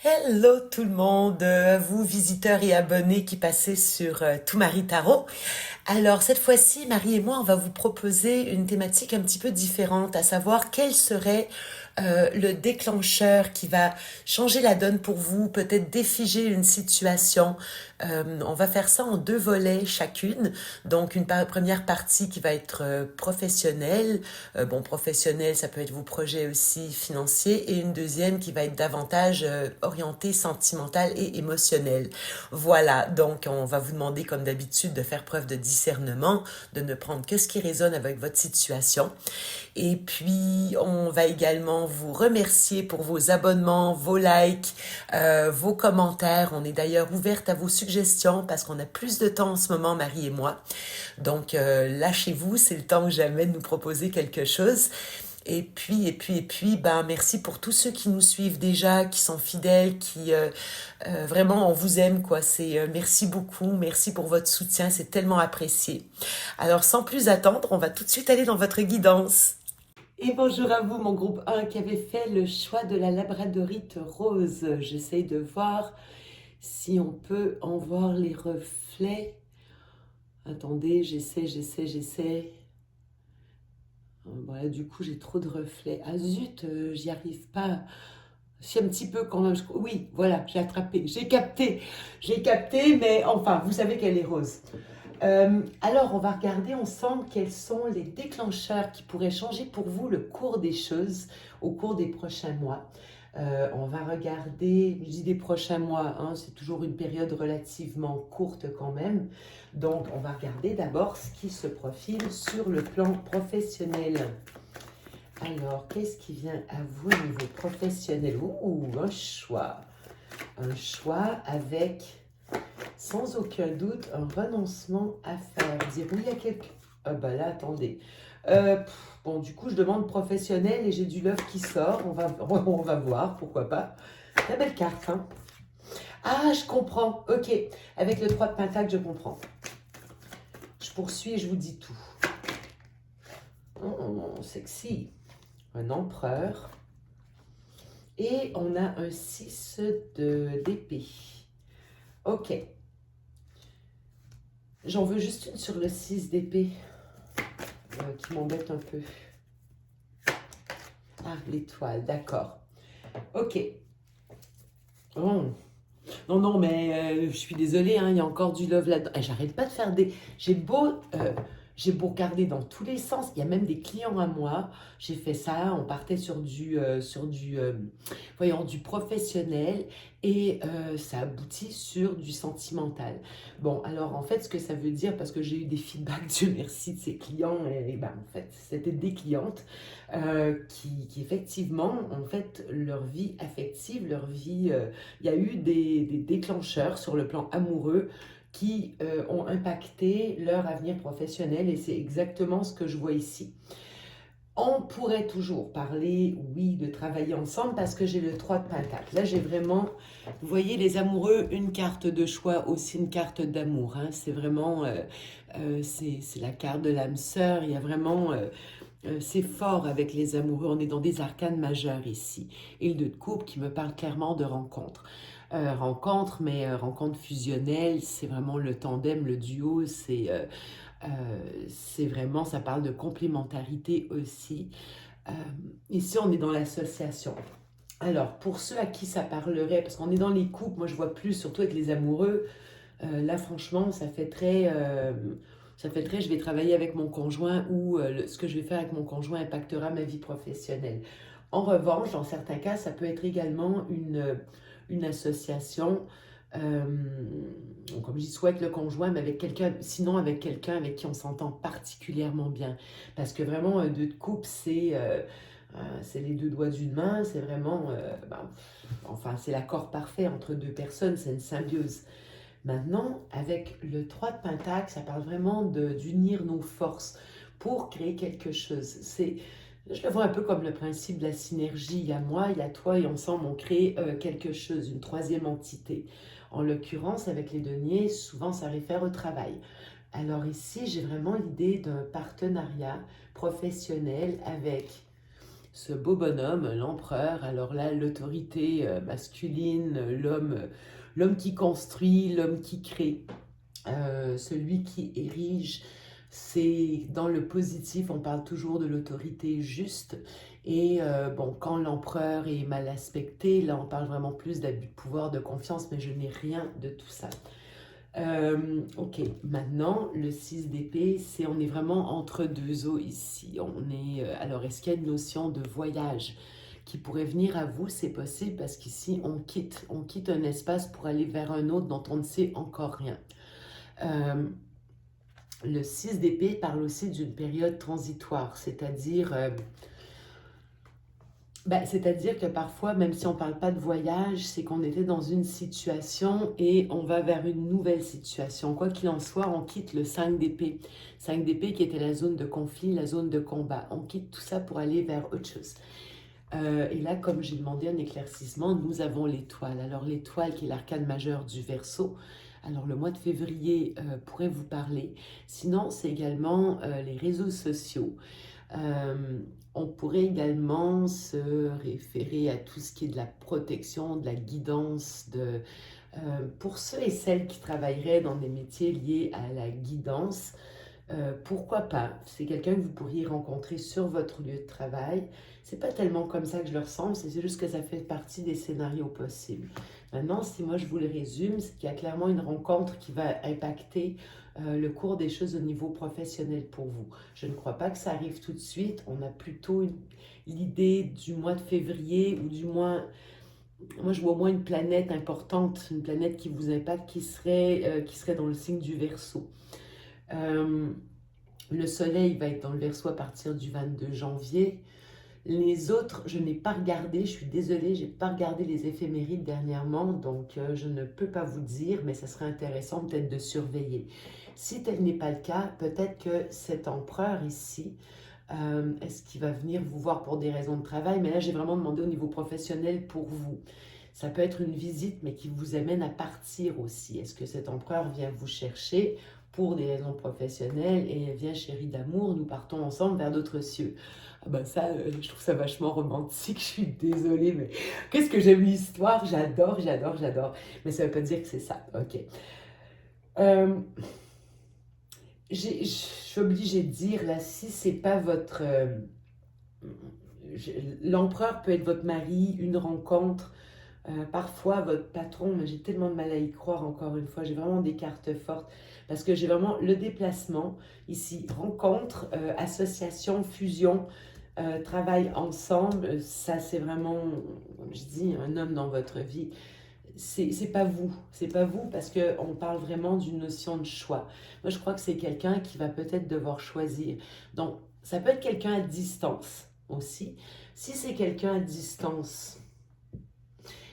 Hello tout le monde, vous visiteurs et abonnés qui passez sur Tout Marie Tarot. Alors cette fois-ci, Marie et moi, on va vous proposer une thématique un petit peu différente, à savoir quel serait le déclencheur qui va changer la donne pour vous, peut-être défiger une situation. On va faire ça en deux volets chacune. Donc une première partie qui va être professionnelle. Bon, professionnelle, ça peut être vos projets aussi financiers. Et une deuxième qui va être davantage orientée sentimentale et émotionnelle. Voilà, donc on va vous demander comme d'habitude de faire preuve de discernement, de ne prendre que ce qui résonne avec votre situation. Et puis, on va également vous remercier pour vos abonnements, vos likes, vos commentaires. On est d'ailleurs ouverte à vos suggestions parce qu'on a plus de temps en ce moment, Marie et moi. Donc, lâchez-vous, c'est le temps que jamais de nous proposer quelque chose. Et puis, ben, merci pour tous ceux qui nous suivent déjà, qui sont fidèles, qui vraiment on vous aime quoi. C'est merci beaucoup, merci pour votre soutien, c'est tellement apprécié. Alors sans plus attendre, on va tout de suite aller dans votre guidance. Et bonjour à vous, mon groupe 1 qui avait fait le choix de la labradorite rose. J'essaye de voir si on peut en voir les reflets. Attendez, j'essaie. Voilà, du coup, j'ai trop de reflets. Ah zut, j'y arrive pas. Si un petit peu quand même. Oui, voilà, j'ai attrapé, j'ai capté, mais enfin, vous savez qu'elle est rose. Alors, on va regarder ensemble quels sont les déclencheurs qui pourraient changer pour vous le cours des choses au cours des prochains mois. On va regarder, je dis des prochains mois, hein, c'est toujours une période relativement courte quand même. Donc, on va regarder d'abord ce qui se profile sur le plan professionnel. Alors, qu'est-ce qui vient à vous au niveau professionnel? Ouh, un choix. Un choix avec, sans aucun doute, un renoncement à faire. Dire oui à quelque... Ah bah là, attendez. Bon, du coup, je demande professionnel et j'ai du love qui sort. On va voir, pourquoi pas. Très belle carte, hein. Ah, je comprends. Ok. Avec le 3 de Pentacle, je comprends. Je poursuis et je vous dis tout. Oh, sexy. Un empereur. Et on a un 6 d'épée. Ok. J'en veux juste une sur le 6 d'épée qui m'embête un peu. Ah, l'étoile, d'accord. Ok. Oh. Non, non, mais je suis désolée, hein, il y a encore du love là-dedans. J'arrête pas de faire des... J'ai beau regarder dans tous les sens. Il y a même des clients à moi. J'ai fait ça. On partait voyons, du professionnel et ça aboutit sur du sentimental. Bon, alors en fait, ce que ça veut dire, parce que j'ai eu des feedbacks, Dieu merci, de ces clients, et ben en fait, c'était des clientes qui effectivement, en fait, leur vie affective, leur vie, il y a eu des déclencheurs sur le plan amoureux qui ont impacté leur avenir professionnel et c'est exactement ce que je vois ici. On pourrait toujours parler, oui, de travailler ensemble parce que j'ai le 3 de Pentacle. Là, j'ai vraiment, vous voyez, les amoureux, une carte de choix, aussi une carte d'amour. Hein. C'est vraiment, c'est la carte de l'âme sœur. Il y a vraiment, c'est fort avec les amoureux. On est dans des arcanes majeures ici. Et le 2 de coupe qui me parle clairement de rencontre. Rencontre, mais rencontre fusionnelle, c'est vraiment le tandem, le duo, c'est vraiment, ça parle de complémentarité aussi. Euh, Ici, on est dans l'association. Alors, pour ceux à qui ça parlerait, parce qu'on est dans les couples, moi je vois plus, surtout avec les amoureux, là franchement, ça fait très, je vais travailler avec mon conjoint ou ce que je vais faire avec mon conjoint impactera ma vie professionnelle. En revanche, dans certains cas, ça peut être également une association, euh, comme je dis, soit avec le conjoint, mais avec quelqu'un, sinon avec quelqu'un avec qui on s'entend particulièrement bien. Parce que vraiment, un deux de couple, c'est les deux doigts d'une main, c'est vraiment, enfin, c'est l'accord parfait entre deux personnes, c'est une symbiose. Maintenant, avec le 3 de Pentacle, ça parle vraiment d'unir nos forces pour créer quelque chose. Je le vois un peu comme le principe de la synergie. Il y a moi, il y a toi et ensemble on crée quelque chose, une troisième entité. En l'occurrence, avec les deniers, souvent ça réfère au travail. Alors ici, j'ai vraiment l'idée d'un partenariat professionnel avec ce beau bonhomme, l'empereur. Alors là, l'autorité masculine, l'homme qui construit, l'homme qui crée, celui qui érige. C'est dans le positif, on parle toujours de l'autorité juste. Et bon, quand l'empereur est mal aspecté, là on parle vraiment plus d'abus de pouvoir, de confiance, mais je n'ai rien de tout ça. Ok, maintenant le 6 d'épée, on est vraiment entre deux eaux ici. Alors, est-ce qu'il y a une notion de voyage qui pourrait venir à vous? C'est possible parce qu'ici on quitte un espace pour aller vers un autre dont on ne sait encore rien. Le 6 d'épée parle aussi d'une période transitoire, c'est-à-dire que parfois, même si on ne parle pas de voyage, c'est qu'on était dans une situation et on va vers une nouvelle situation. Quoi qu'il en soit, on quitte le 5 d'épée. 5 d'épée qui était la zone de conflit, la zone de combat. On quitte tout ça pour aller vers autre chose. Et là, comme j'ai demandé un éclaircissement, nous avons l'étoile. Alors l'étoile qui est l'arcane majeur du Verseau. Alors le mois de février pourrait vous parler. Sinon, c'est également les réseaux sociaux. On pourrait également se référer à tout ce qui est de la protection, de la guidance, pour ceux et celles qui travailleraient dans des métiers liés à la guidance. Pourquoi pas? C'est quelqu'un que vous pourriez rencontrer sur votre lieu de travail. C'est pas tellement comme ça que je le ressens, c'est juste que ça fait partie des scénarios possibles. Maintenant, si moi je vous le résume, c'est qu'il y a clairement une rencontre qui va impacter le cours des choses au niveau professionnel pour vous. Je ne crois pas que ça arrive tout de suite. On a plutôt l'idée du mois de février ou du moins, moi je vois au moins une planète importante, une planète qui vous impacte, qui serait dans le signe du Verseau. Le soleil va être dans le Verseau à partir du 22 janvier. Les autres, je n'ai pas regardé, je suis désolée, je n'ai pas regardé les éphémérides dernièrement, donc je ne peux pas vous dire, mais ça serait intéressant peut-être de surveiller. Si tel n'est pas le cas, peut-être que cet empereur ici, est-ce qu'il va venir vous voir pour des raisons de travail? Mais là, j'ai vraiment demandé au niveau professionnel pour vous. Ça peut être une visite, mais qui vous amène à partir aussi. Est-ce que cet empereur vient vous chercher pour des raisons professionnelles et vient chérie d'amour, nous partons ensemble vers d'autres cieux? Ah ben ça, je trouve ça vachement romantique, je suis désolée, mais qu'est-ce que j'aime l'histoire, j'adore, j'adore, j'adore. Mais ça veut pas dire que c'est ça, ok. Euh, je suis obligée de dire, là, si c'est pas votre... l'empereur peut être votre mari, une rencontre, parfois votre patron, mais j'ai tellement de mal à y croire encore une fois, j'ai vraiment des cartes fortes, parce que j'ai vraiment le déplacement, ici, rencontre, association, fusion, travail ensemble, ça c'est vraiment, comme je dis, un homme dans votre vie. C'est pas vous, c'est pas vous parce qu'on parle vraiment d'une notion de choix. Moi je crois que c'est quelqu'un qui va peut-être devoir choisir. Donc ça peut être quelqu'un à distance aussi. Si c'est quelqu'un à distance,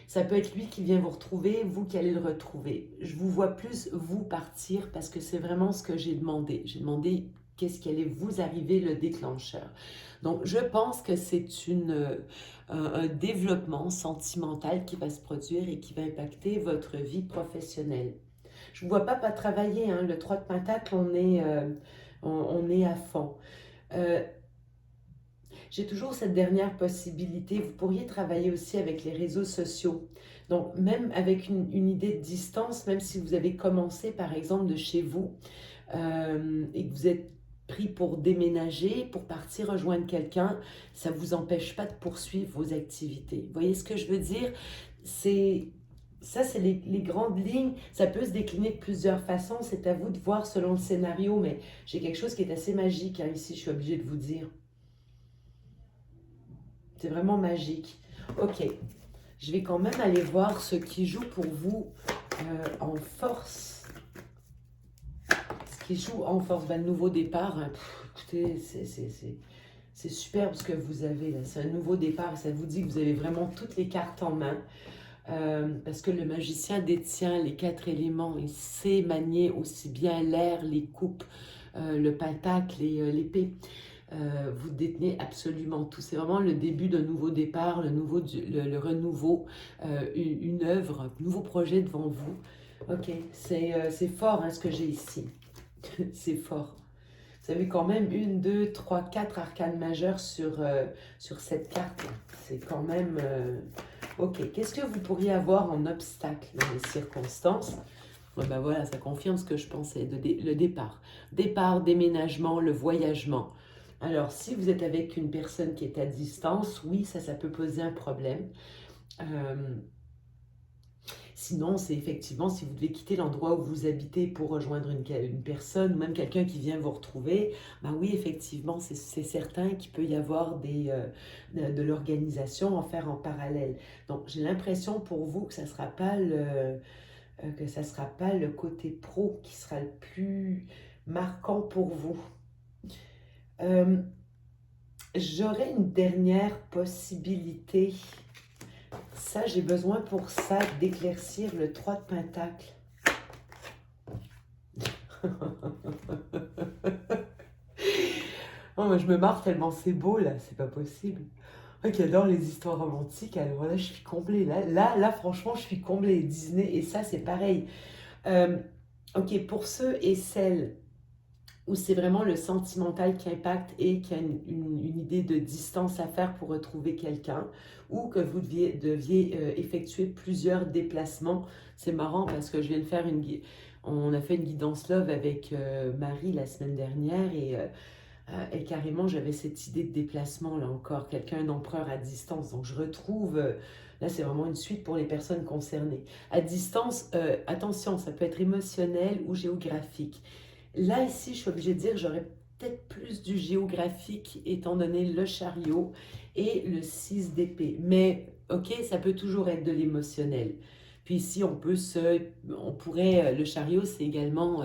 ça peut être lui qui vient vous retrouver, vous qui allez le retrouver. Je vous vois plus vous partir parce que c'est vraiment ce que j'ai demandé. J'ai demandé qu'est-ce qui allait vous arriver, le déclencheur. Donc, je pense que c'est un développement sentimental qui va se produire et qui va impacter votre vie professionnelle. Je ne vous vois pas travailler, hein. Le 3 de Pentacle, on est à fond. Euh, j'ai toujours cette dernière possibilité. Vous pourriez travailler aussi avec les réseaux sociaux. Donc, même avec une idée de distance, même si vous avez commencé par exemple de chez vous et que vous êtes pris pour déménager, pour partir rejoindre quelqu'un, ça ne vous empêche pas de poursuivre vos activités. Vous voyez ce que je veux dire? Ça, c'est les grandes lignes. Ça peut se décliner de plusieurs façons. C'est à vous de voir selon le scénario, mais j'ai quelque chose qui est assez magique, hein, ici, je suis obligée de vous dire. C'est vraiment magique. Ok, je vais quand même aller voir ce qui joue pour vous en force. Ce qui joue en force, ben, le nouveau départ. Hein. Écoutez, c'est superbe ce que vous avez là. C'est un nouveau départ. Ça vous dit que vous avez vraiment toutes les cartes en main. Parce que le magicien détient les 4 éléments. Il sait manier aussi bien l'air, les coupes, le pentacle et l'épée. Vous détenez absolument tout. C'est vraiment le début d'un nouveau départ, le renouveau, une œuvre, un nouveau projet devant vous. Ok, c'est fort hein, ce que j'ai ici. C'est fort. Vous avez quand même une, deux, trois, quatre arcanes majeures sur cette carte. C'est quand même... Ok, qu'est-ce que vous pourriez avoir en obstacle dans les circonstances? Ben voilà, ça confirme ce que je pensais, le départ. Départ, déménagement, le voyagement. Alors, si vous êtes avec une personne qui est à distance, oui, ça peut poser un problème. Sinon, c'est effectivement si vous devez quitter l'endroit où vous habitez pour rejoindre une personne ou même quelqu'un qui vient vous retrouver, ben oui, effectivement, c'est certain qu'il peut y avoir de l'organisation à faire en parallèle. Donc, j'ai l'impression pour vous que ça ne sera pas le côté pro qui sera le plus marquant pour vous. J'aurais une dernière possibilité. Ça, j'ai besoin pour ça d'éclaircir le 3 de Pentacle. Oh, moi, je me marre tellement c'est beau, là. C'est pas possible. Moi qui adore les histoires romantiques, alors là, je suis comblée. Là, franchement, je suis comblée. Disney, et ça, c'est pareil. Ok, pour ceux et celles où c'est vraiment le sentimental qui impacte et qui a une idée de distance à faire pour retrouver quelqu'un, ou que vous deviez effectuer plusieurs déplacements. C'est marrant parce que je viens de faire on a fait une guidance love avec Marie la semaine dernière et carrément j'avais cette idée de déplacement là encore, quelqu'un d'empereur à distance. Donc je retrouve, là c'est vraiment une suite pour les personnes concernées. À distance, attention, ça peut être émotionnel ou géographique. Là, ici, je suis obligée de dire, j'aurais peut-être plus du géographique, étant donné le chariot et le 6 d'épée. Mais, ok, ça peut toujours être de l'émotionnel. Puis ici, on pourrait, le chariot, c'est également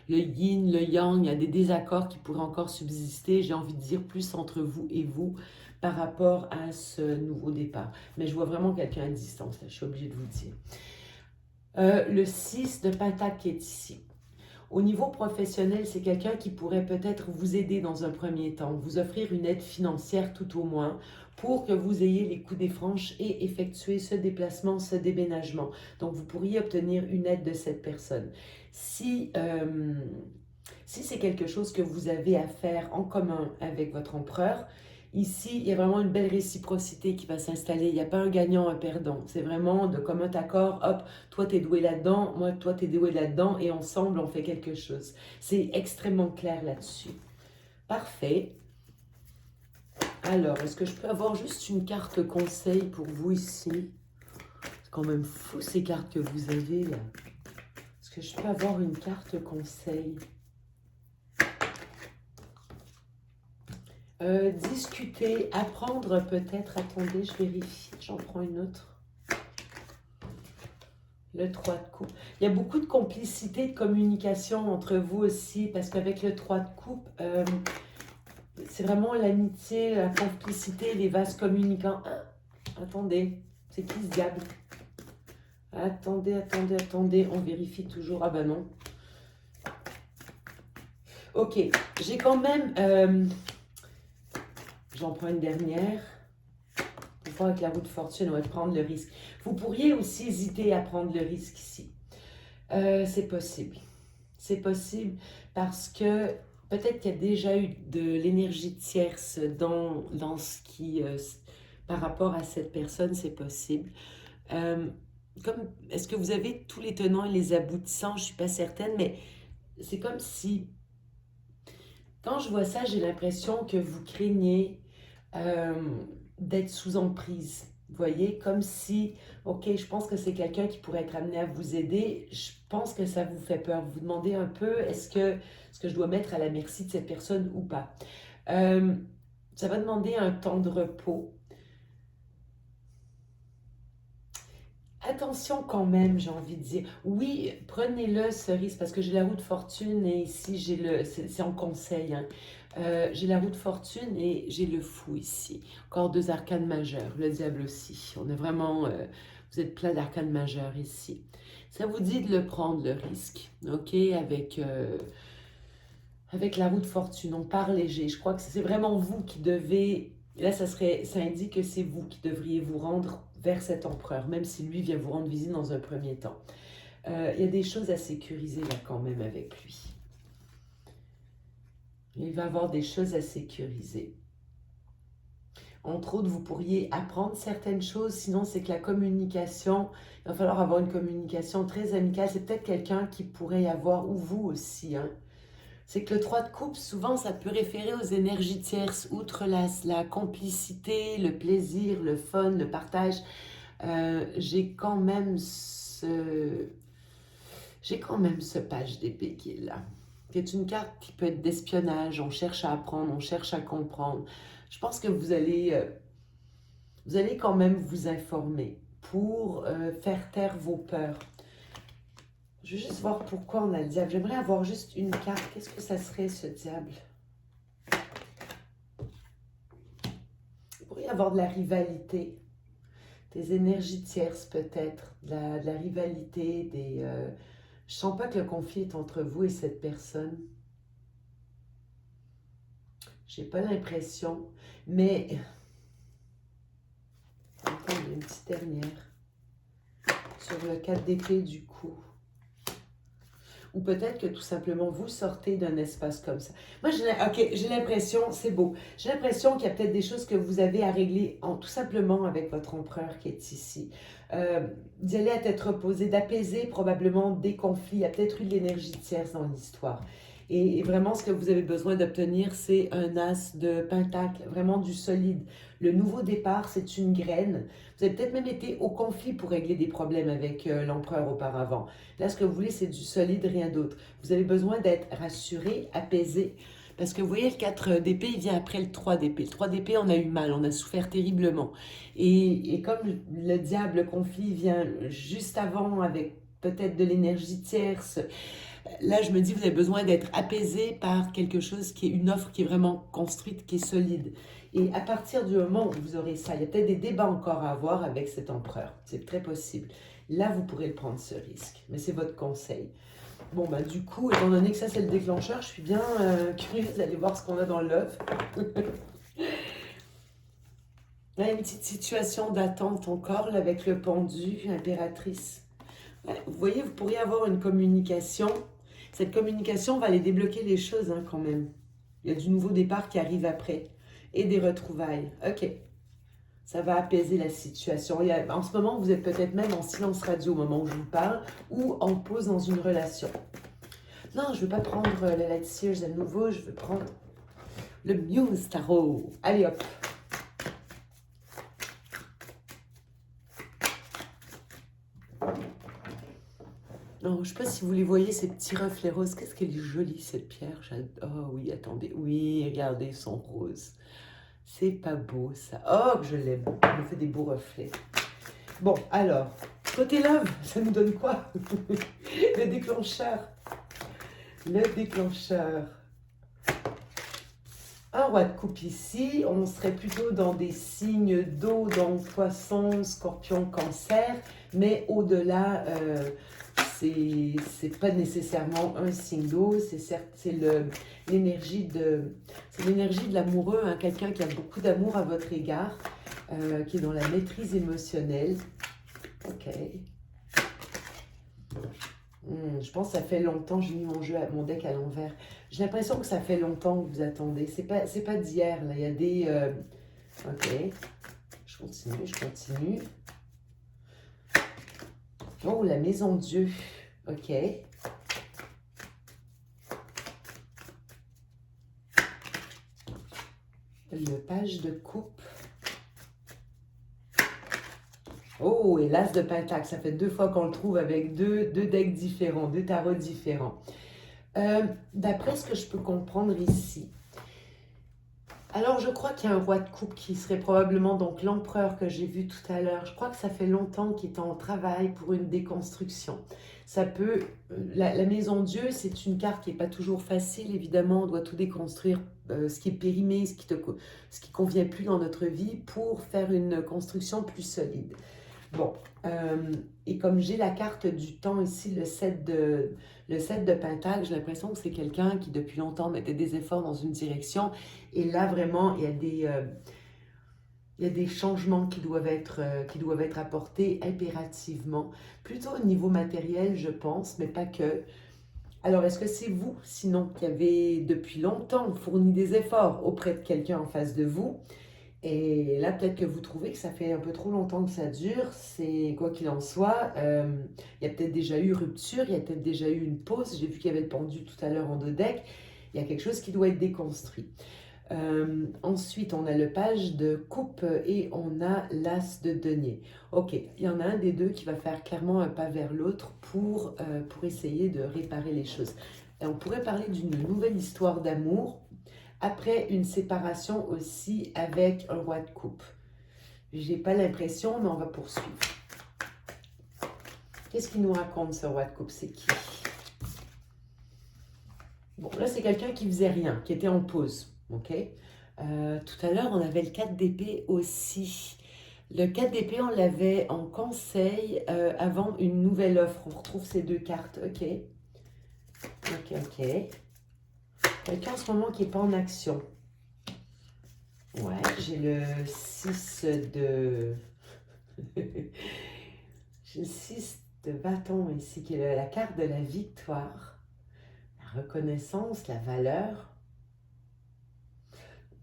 le yin, le yang, il y a des désaccords qui pourraient encore subsister, j'ai envie de dire, plus entre vous et vous par rapport à ce nouveau départ. Mais je vois vraiment quelqu'un à distance, là, je suis obligée de vous dire. Le 6 de Pentacle qui est ici. Au niveau professionnel, c'est quelqu'un qui pourrait peut-être vous aider dans un premier temps, vous offrir une aide financière tout au moins, pour que vous ayez les coups des franches et effectuer ce déplacement, ce déménagement. Donc, vous pourriez obtenir une aide de cette personne. Si c'est quelque chose que vous avez à faire en commun avec votre empereur, ici, il y a vraiment une belle réciprocité qui va s'installer. Il n'y a pas un gagnant, un perdant. C'est vraiment de commun accord, hop, toi t'es doué là-dedans, moi toi t'es doué là-dedans, et ensemble on fait quelque chose. C'est extrêmement clair là-dessus. Parfait. Alors, est-ce que je peux avoir juste une carte conseil pour vous ici? C'est quand même fou ces cartes que vous avez là. Est-ce que je peux avoir une carte conseil? Discuter, apprendre peut-être. Attendez, je vérifie. J'en prends une autre. Le 3 de coupe. Il y a beaucoup de complicité, de communication entre vous aussi, parce qu'avec le 3 de coupe, c'est vraiment l'amitié, la complicité, les vases communicants. Ah, attendez, c'est qui ce diable? Attendez, on vérifie toujours. Ah bah non. Ok, j'ai quand même... J'en prends une dernière. Pour voir avec la roue de fortune, on va prendre le risque. Vous pourriez aussi hésiter à prendre le risque ici. C'est possible. C'est possible parce que peut-être qu'il y a déjà eu de l'énergie tierce dans ce qui... par rapport à cette personne, c'est possible. Est-ce que vous avez tous les tenants et les aboutissants? Je ne suis pas certaine, mais c'est comme si... Quand je vois ça, j'ai l'impression que vous craignez d'être sous emprise. Vous voyez, comme si, ok, je pense que c'est quelqu'un qui pourrait être amené à vous aider. Je pense que ça vous fait peur. Vous vous demandez un peu, est-ce que je dois mettre à la merci de cette personne ou pas? Ça va demander un temps de repos. Attention quand même, j'ai envie de dire. Oui, prenez-le ce risque, parce que j'ai la roue de fortune et ici, c'est en conseil. Hein. J'ai la roue de fortune et j'ai le fou ici. Encore deux arcanes majeures, le diable aussi. On est vraiment... vous êtes plein d'arcanes majeures ici. Ça vous dit de le prendre, le risque, ok? Avec la roue de fortune, on part léger. Je crois que c'est vraiment vous qui devez... Là, ça indique que c'est vous qui devriez vous rendre vers cet empereur, même si lui vient vous rendre visite dans un premier temps. Il y a des choses à sécuriser là quand même avec lui. Il va y avoir des choses à sécuriser. Entre autres, vous pourriez apprendre certaines choses, sinon c'est que la communication, il va falloir avoir une communication très amicale. C'est peut-être quelqu'un qui pourrait y avoir, ou vous aussi, hein. C'est que le 3 de coupe, souvent, ça peut référer aux énergies tierces, outre la complicité, le plaisir, le fun, le partage. J'ai quand même ce page d'épée qui est là. Qui est une carte qui peut être d'espionnage. On cherche à apprendre, on cherche à comprendre. Je pense que vous allez quand même vous informer pour faire taire vos peurs. Je vais juste voir pourquoi on a le diable. J'aimerais avoir juste une carte. Qu'est-ce que ça serait, ce diable? Il pourrait y avoir de la rivalité, des énergies tierces peut-être, de la rivalité, je sens pas que le conflit est entre vous et cette personne. J'ai pas l'impression, mais... Attendez, une petite dernière. Sur le 4 d'épée du coup. Ou peut-être que tout simplement vous sortez d'un espace comme ça. Moi, j'ai l'impression, c'est beau, j'ai l'impression qu'il y a peut-être des choses que vous avez à régler tout simplement avec votre empereur qui est ici. D'y aller à tête reposée, d'apaiser probablement des conflits. Il y a peut-être eu de l'énergie tierce dans l'histoire. Et vraiment, ce que vous avez besoin d'obtenir, c'est un as de pentacle, vraiment du solide. Le nouveau départ, c'est une graine. Vous avez peut-être même été au conflit pour régler des problèmes avec l'empereur auparavant. Là, ce que vous voulez, c'est du solide, rien d'autre. Vous avez besoin d'être rassuré, apaisé. Parce que vous voyez, le 4 d'épée, il vient après le 3 d'épée. Le 3 d'épée, on a eu mal, on a souffert terriblement. Et comme le diable, le conflit vient juste avant avec peut-être de l'énergie tierce, là, je me dis, vous avez besoin d'être apaisé par quelque chose qui est une offre qui est vraiment construite, qui est solide. Et à partir du moment où vous aurez ça, il y a peut-être des débats encore à avoir avec cet empereur. C'est très possible. Là, vous pourrez le prendre, ce risque. Mais c'est votre conseil. Bon, bah du coup, étant donné que ça, c'est le déclencheur, je suis bien curieuse d'aller voir ce qu'on a dans l'œuf. Là, une petite situation d'attente encore, là, avec le pendu, impératrice. Ouais, vous voyez, vous pourriez avoir une communication. Cette communication va aller débloquer les choses hein, quand même. Il y a du nouveau départ qui arrive après. Et des retrouvailles. Ok. Ça va apaiser la situation. En ce moment, vous êtes peut-être même en silence radio au moment où je vous parle ou en pause dans une relation. Non, je ne veux pas prendre la Light Sears à nouveau. Je veux prendre le Muse Tarot. Allez hop. Non, je ne sais pas si vous les voyez, ces petits reflets roses. Qu'est-ce qu'elle est jolie, cette pierre. Oh oui, attendez. Oui, regardez son rose. C'est pas beau, ça. Oh, que je l'aime. Elle me fait des beaux reflets. Bon, alors, côté love, ça nous donne quoi? Le déclencheur. Le déclencheur. Un roi de coupe ici. On serait plutôt dans des signes d'eau, donc poisson, scorpion, cancer. Mais au-delà... c'est pas nécessairement un signe d'eau, c'est l'énergie de l'amoureux, hein, quelqu'un qui a beaucoup d'amour à votre égard, qui est dans la maîtrise émotionnelle. Ok. Je pense que ça fait longtemps, j'ai mis mon deck à l'envers. J'ai l'impression que ça fait longtemps que vous attendez. C'est pas d'hier, là. Il y a des... Ok. Je continue. Oh, la maison Dieu. Ok. Le page de coupe. Oh, et l'as de pentacle. Ça fait 2 fois qu'on le trouve avec deux decks différents, 2 tarots différents. D'après ce que je peux comprendre ici, alors je crois qu'il y a un roi de coupe qui serait probablement donc l'empereur que j'ai vu tout à l'heure. Je crois que ça fait longtemps qu'il est en travail pour une déconstruction. Ça peut... La maison Dieu, c'est une carte qui n'est pas toujours facile, évidemment. On doit tout déconstruire, ce qui est périmé, ce qui convient plus dans notre vie pour faire une construction plus solide. Bon, et comme j'ai la carte du temps ici, le 7 de Pentacle, j'ai l'impression que c'est quelqu'un qui depuis longtemps mettait des efforts dans une direction. Et là, vraiment, il y a des changements qui doivent être apportés impérativement. Plutôt au niveau matériel, je pense, mais pas que. Alors, est-ce que c'est vous, sinon, qui avez depuis longtemps fourni des efforts auprès de quelqu'un en face de vous? Et là, peut-être que vous trouvez que ça fait un peu trop longtemps que ça dure. C'est quoi qu'il en soit, il y a peut-être déjà eu rupture, il y a peut-être déjà eu une pause. J'ai vu qu'il y avait le pendu tout à l'heure en deux decks. Il y a quelque chose qui doit être déconstruit. Ensuite, on a le page de coupe et on a l'as de denier. Ok, il y en a un des deux qui va faire clairement un pas vers l'autre pour essayer de réparer les choses. Et on pourrait parler d'une nouvelle histoire d'amour après une séparation aussi avec un roi de coupe. J'ai pas l'impression, mais on va poursuivre. Qu'est-ce qu'il nous raconte ce roi de coupe? C'est qui? Bon, là, c'est quelqu'un qui faisait rien, qui était en pause. Ok. Tout à l'heure, on avait le 4 d'épée aussi. Le 4 d'épée, on l'avait en conseil avant une nouvelle offre. On retrouve ces deux cartes. Ok. Ok, ok. Quelqu'un en ce moment qui n'est pas en action. Ouais, j'ai le 6 de... j'ai le 6 de bâton ici, qui est la carte de la victoire, la reconnaissance, la valeur.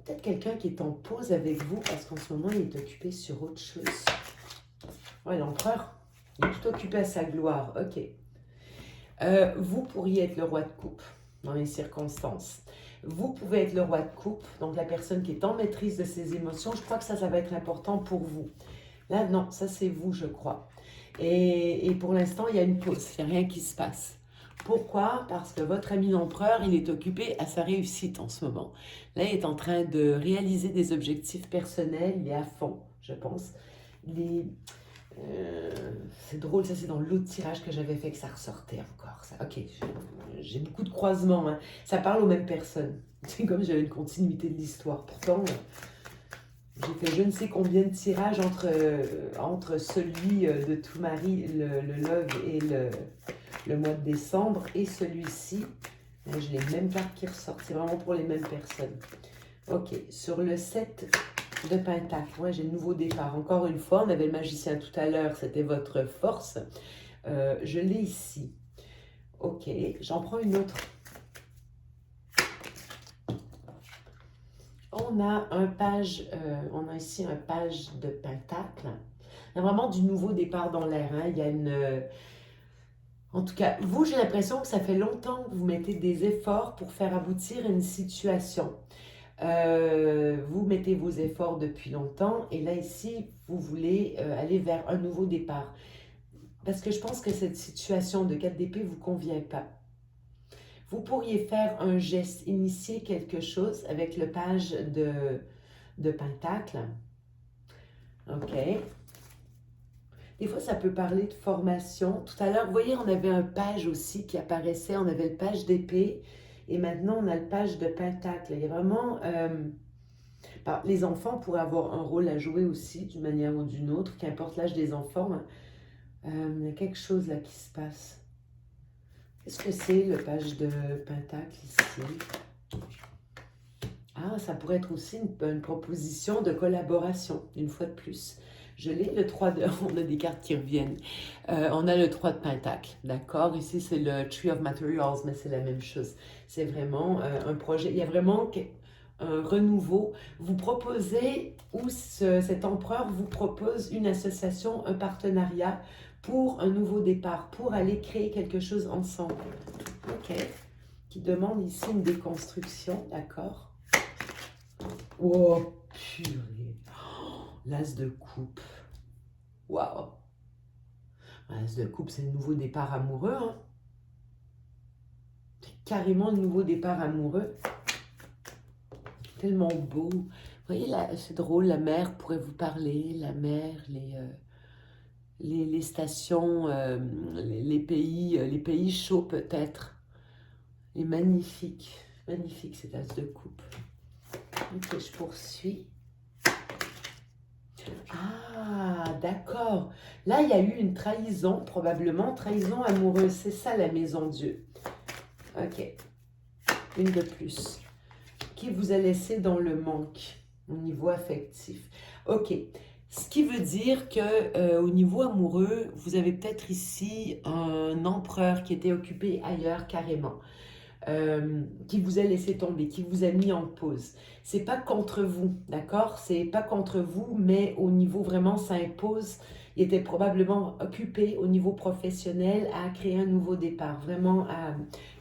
Peut-être quelqu'un qui est en pause avec vous parce qu'en ce moment, il est occupé sur autre chose. Ouais, l'empereur, il est tout occupé à sa gloire. Ok. Vous pourriez être le roi de coupe dans les circonstances. Vous pouvez être le roi de coupe, donc la personne qui est en maîtrise de ses émotions. Je crois que ça va être important pour vous. Là, non, ça c'est vous, je crois. Et pour l'instant, il y a une pause, il n'y a rien qui se passe. Pourquoi? Parce que votre ami l'empereur, il est occupé à sa réussite en ce moment. Là, il est en train de réaliser des objectifs personnels, il est à fond, je pense. C'est drôle, ça c'est dans l'autre tirage que j'avais fait que ça ressortait encore. Ça. Ok, j'ai beaucoup de croisements, hein. Ça parle aux mêmes personnes. C'est comme j'avais une continuité de l'histoire. Pourtant, j'ai fait je ne sais combien de tirages entre celui de Toumari, le Love et le mois de décembre, et celui-ci. J'ai les mêmes cartes qui ressortent. C'est vraiment pour les mêmes personnes. Ok, sur le 7 de Pentacle, ouais, j'ai le nouveau départ. Encore une fois, on avait le magicien tout à l'heure, c'était votre force. Je l'ai ici. Ok, j'en prends une autre. On a on a ici un page de Pentacle. Il y a vraiment du nouveau départ dans l'air. Hein. Il y a en tout cas, vous, j'ai l'impression que ça fait longtemps que vous mettez des efforts pour faire aboutir une situation. Vous mettez vos efforts depuis longtemps et là ici, vous voulez aller vers un nouveau départ. Parce que je pense que cette situation de 4 d'épée ne vous convient pas. Vous pourriez faire un geste, initier quelque chose avec le page de Pentacle. Ok. Des fois, ça peut parler de formation. Tout à l'heure, vous voyez, on avait un page aussi qui apparaissait. On avait le page d'épée et maintenant, on a le page de Pentacle. Il y a vraiment... les enfants pourraient avoir un rôle à jouer aussi, d'une manière ou d'une autre, qu'importe l'âge des enfants. Il y a quelque chose là qui se passe. Qu'est-ce que c'est le page de Pentacle ici? Ah, ça pourrait être aussi une proposition de collaboration, une fois de plus. Je l'ai, le 3 de... On a des cartes qui reviennent. On a le 3 de Pentacle, d'accord? Ici, c'est le Tree of Materials, mais c'est la même chose. C'est vraiment un projet. Il y a vraiment un renouveau. Vous proposez, ou cet empereur vous propose une association, un partenariat pour un nouveau départ, pour aller créer quelque chose ensemble. Ok. Qui demande ici une déconstruction, d'accord? Oh, purée. Oh, l'as de coupe. Waouh. L'as de coupe, c'est le nouveau départ amoureux. Hein? C'est carrément le nouveau départ amoureux. Tellement beau. Vous voyez, là, c'est drôle, la mer pourrait vous parler. La mer, les stations, les pays chauds peut-être. Et magnifique. Magnifique cet as de coupe. Ok, je poursuis. Ah, d'accord. Là, il y a eu une trahison, probablement. Trahison amoureuse. C'est ça, la maison Dieu. Ok. Une de plus. Qui vous a laissé dans le manque au niveau affectif. Ok. Ce qui veut dire que au niveau amoureux, vous avez peut-être ici un empereur qui était occupé ailleurs carrément, qui vous a laissé tomber, qui vous a mis en pause. C'est pas contre vous, d'accord? C'est pas contre vous, mais au niveau vraiment, ça impose. Il était probablement occupé au niveau professionnel à créer un nouveau départ. Vraiment,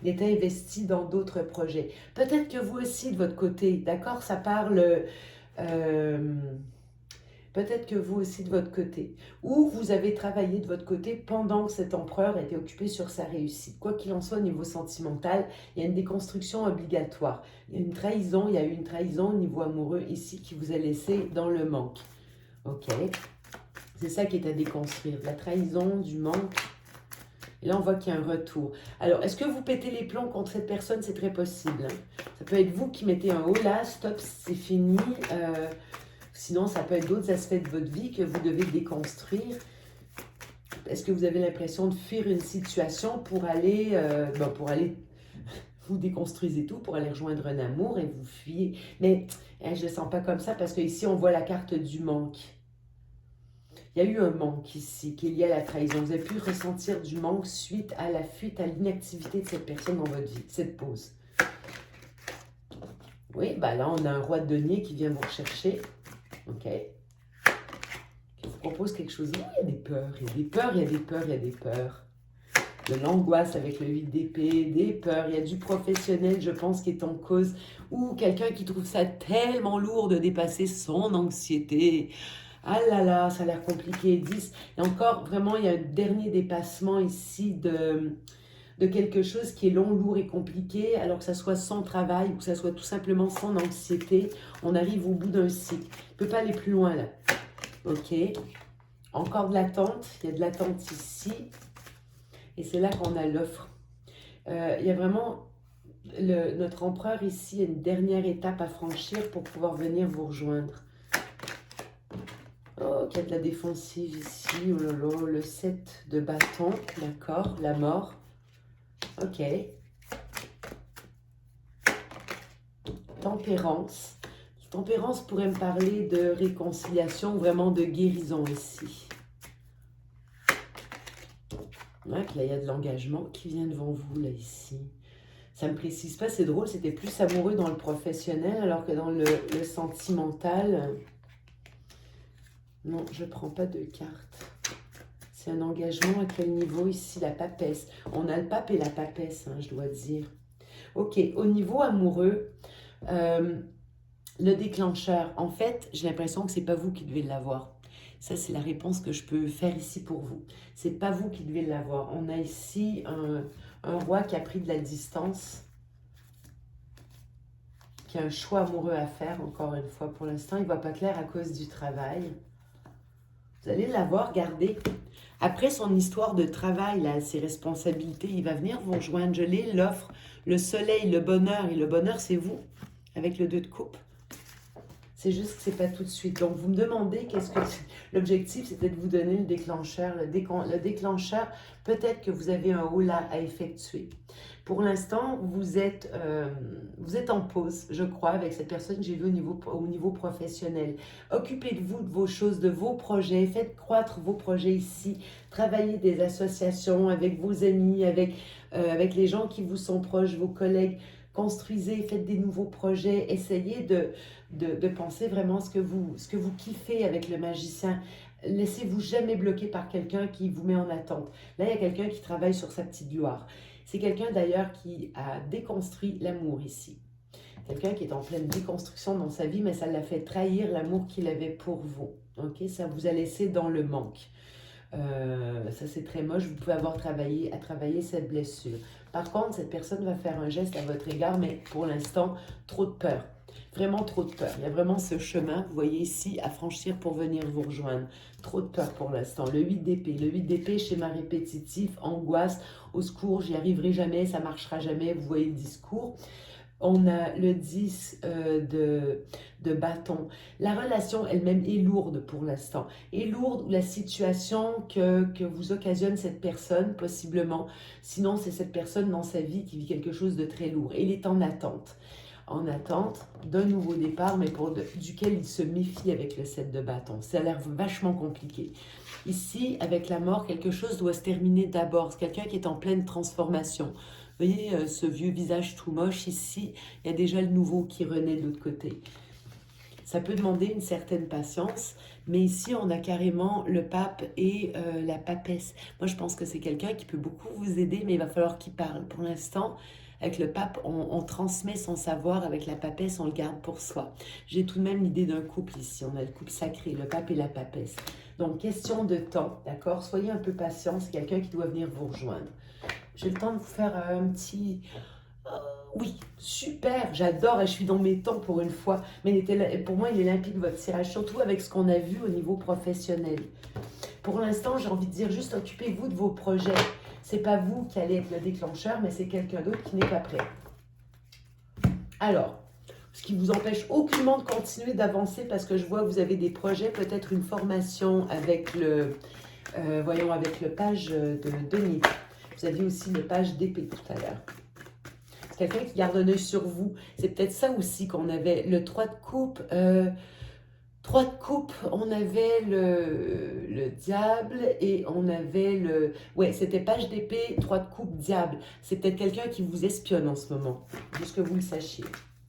il était investi dans d'autres projets. Peut-être que vous aussi de votre côté, d'accord? Ça parle. euh, Peut-être que vous aussi de votre côté. Ou vous avez travaillé de votre côté pendant que cet empereur était occupé sur sa réussite. Quoi qu'il en soit, au niveau sentimental, il y a une déconstruction obligatoire. Il y a une trahison, il y a eu une trahison au niveau amoureux ici qui vous a laissé dans le manque. Ok? C'est ça qui est à déconstruire. La trahison, du manque. Et là, on voit qu'il y a un retour. Alors, est-ce que vous pétez les plombs contre cette personne? C'est très possible, hein. Ça peut être vous qui mettez un haut là, stop, c'est fini. Sinon, ça peut être d'autres aspects de votre vie que vous devez déconstruire. Est-ce que vous avez l'impression de fuir une situation pour aller, vous déconstruisez tout, pour aller rejoindre un amour et vous fuyez. Mais hein, je ne le sens pas comme ça parce qu'ici, on voit la carte du manque. Il y a eu un manque ici qui est lié à la trahison. Vous avez pu ressentir du manque suite à la fuite, à l'inactivité de cette personne dans votre vie, cette pause. Oui, bah là, on a un roi de denier qui vient vous rechercher. Ok? Qui vous propose quelque chose. Oui, il y a des peurs, il y a des peurs, il y a des peurs, il y a des peurs. De l'angoisse avec le 8 d'épée, des peurs, il y a du professionnel, je pense, qui est en cause, ou quelqu'un qui trouve ça tellement lourd de dépasser son anxiété. Ah là là, ça a l'air compliqué. 10. Et encore, vraiment, il y a un dernier dépassement ici de quelque chose qui est long, lourd et compliqué, alors que ça soit son travail ou que ça soit tout simplement son anxiété. On arrive au bout d'un cycle. Il ne peut pas aller plus loin là. Ok. Encore de l'attente. Il y a de l'attente ici. Et c'est là qu'on a l'offre. Il y a vraiment notre empereur ici, une dernière étape à franchir pour pouvoir venir vous rejoindre. Oh, qu'il y a de la défensive ici. Oh là là, le 7 de bâton. D'accord, la mort. Ok. Tempérance. Tempérance pourrait me parler de réconciliation, vraiment de guérison ici. Ouais, puis là, il y a de l'engagement qui vient devant vous, là, ici. Ça ne me précise pas, c'est drôle, c'était plus amoureux dans le professionnel, alors que dans le sentimental... Non, je ne prends pas de carte. C'est un engagement à quel niveau ici? La papesse. On a le pape et la papesse, hein, je dois dire. Ok, au niveau amoureux, le déclencheur, en fait, j'ai l'impression que ce n'est pas vous qui devez l'avoir. Ça, c'est la réponse que je peux faire ici pour vous. Ce n'est pas vous qui devez l'avoir. On a ici un roi qui a pris de la distance, qui a un choix amoureux à faire, encore une fois. Pour l'instant, il ne voit pas clair à cause du travail. Vous allez l'avoir gardé. Après son histoire de travail, là, ses responsabilités, il va venir vous rejoindre. Je l'ai, l'offre, le soleil, le bonheur. Et le bonheur, c'est vous, avec le 2 de coupe. C'est juste que c'est pas tout de suite. Donc, vous me demandez qu'est-ce que... L'objectif, c'était de vous donner le déclencheur. Le déclencheur, peut-être que vous avez un haut là à effectuer. Pour l'instant, vous êtes en pause, je crois, avec cette personne que j'ai vue au niveau professionnel. Occupez de vous, de vos choses, de vos projets. Faites croître vos projets ici. Travaillez des associations avec vos amis, avec les gens qui vous sont proches, vos collègues. Construisez, faites des nouveaux projets. Essayez de penser vraiment ce que vous kiffez avec le magicien. Laissez-vous jamais bloquer par quelqu'un qui vous met en attente. Là, il y a quelqu'un qui travaille sur sa petite gloire. C'est quelqu'un d'ailleurs qui a déconstruit l'amour ici. Quelqu'un qui est en pleine déconstruction dans sa vie, mais ça l'a fait trahir l'amour qu'il avait pour vous. Ok, ça vous a laissé dans le manque. Ça c'est très moche, vous pouvez avoir travaillé cette blessure. Par contre, cette personne va faire un geste à votre égard, mais pour l'instant, trop de peur. Vraiment trop de peur. Il y a vraiment ce chemin, vous voyez ici, à franchir pour venir vous rejoindre. Trop de peur pour l'instant. Le 8 d'épée. Le 8 d'épée, schéma répétitif, angoisse, au secours, j'y arriverai jamais, ça marchera jamais, vous voyez le discours. On a le 10 de bâton. La relation elle-même est lourde pour l'instant. Est lourde, ou la situation que vous occasionne cette personne, possiblement. Sinon, c'est cette personne dans sa vie qui vit quelque chose de très lourd. Et il est en attente. en attente d'un nouveau départ, mais duquel il se méfie avec le 7 de bâton. Ça a l'air vachement compliqué. Ici, avec la mort, quelque chose doit se terminer d'abord. C'est quelqu'un qui est en pleine transformation. Vous voyez ce vieux visage tout moche ici, il y a déjà le nouveau qui renaît de l'autre côté. Ça peut demander une certaine patience, mais ici on a carrément le pape et la papesse. Moi je pense que c'est quelqu'un qui peut beaucoup vous aider, mais il va falloir qu'il parle. Pour l'instant, avec le pape, on transmet son savoir, avec la papesse, on le garde pour soi. J'ai tout de même l'idée d'un couple ici, on a le couple sacré, le pape et la papesse. Donc question de temps, d'accord? Soyez un peu patient, c'est quelqu'un qui doit venir vous rejoindre. J'ai le temps de vous faire un petit... Oui, super, j'adore et je suis dans mes temps pour une fois. Mais pour moi, il est limpide votre tirage, surtout avec ce qu'on a vu au niveau professionnel. Pour l'instant, j'ai envie de dire juste occupez-vous de vos projets. C'est pas vous qui allez être le déclencheur, mais c'est quelqu'un d'autre qui n'est pas prêt. Alors, ce qui vous empêche aucunement de continuer d'avancer parce que je vois que vous avez des projets, peut-être une formation avec voyons, avec le page de Denis. Vous aviez aussi le page d'épée tout à l'heure. C'est quelqu'un qui garde un œil sur vous. C'est peut-être ça aussi qu'on avait. Le 3 de coupe. 3 de coupe, on avait le diable et on avait le... Ouais, c'était page d'épée, 3 de coupe, diable. C'est peut-être quelqu'un qui vous espionne en ce moment. Juste que vous le sachiez.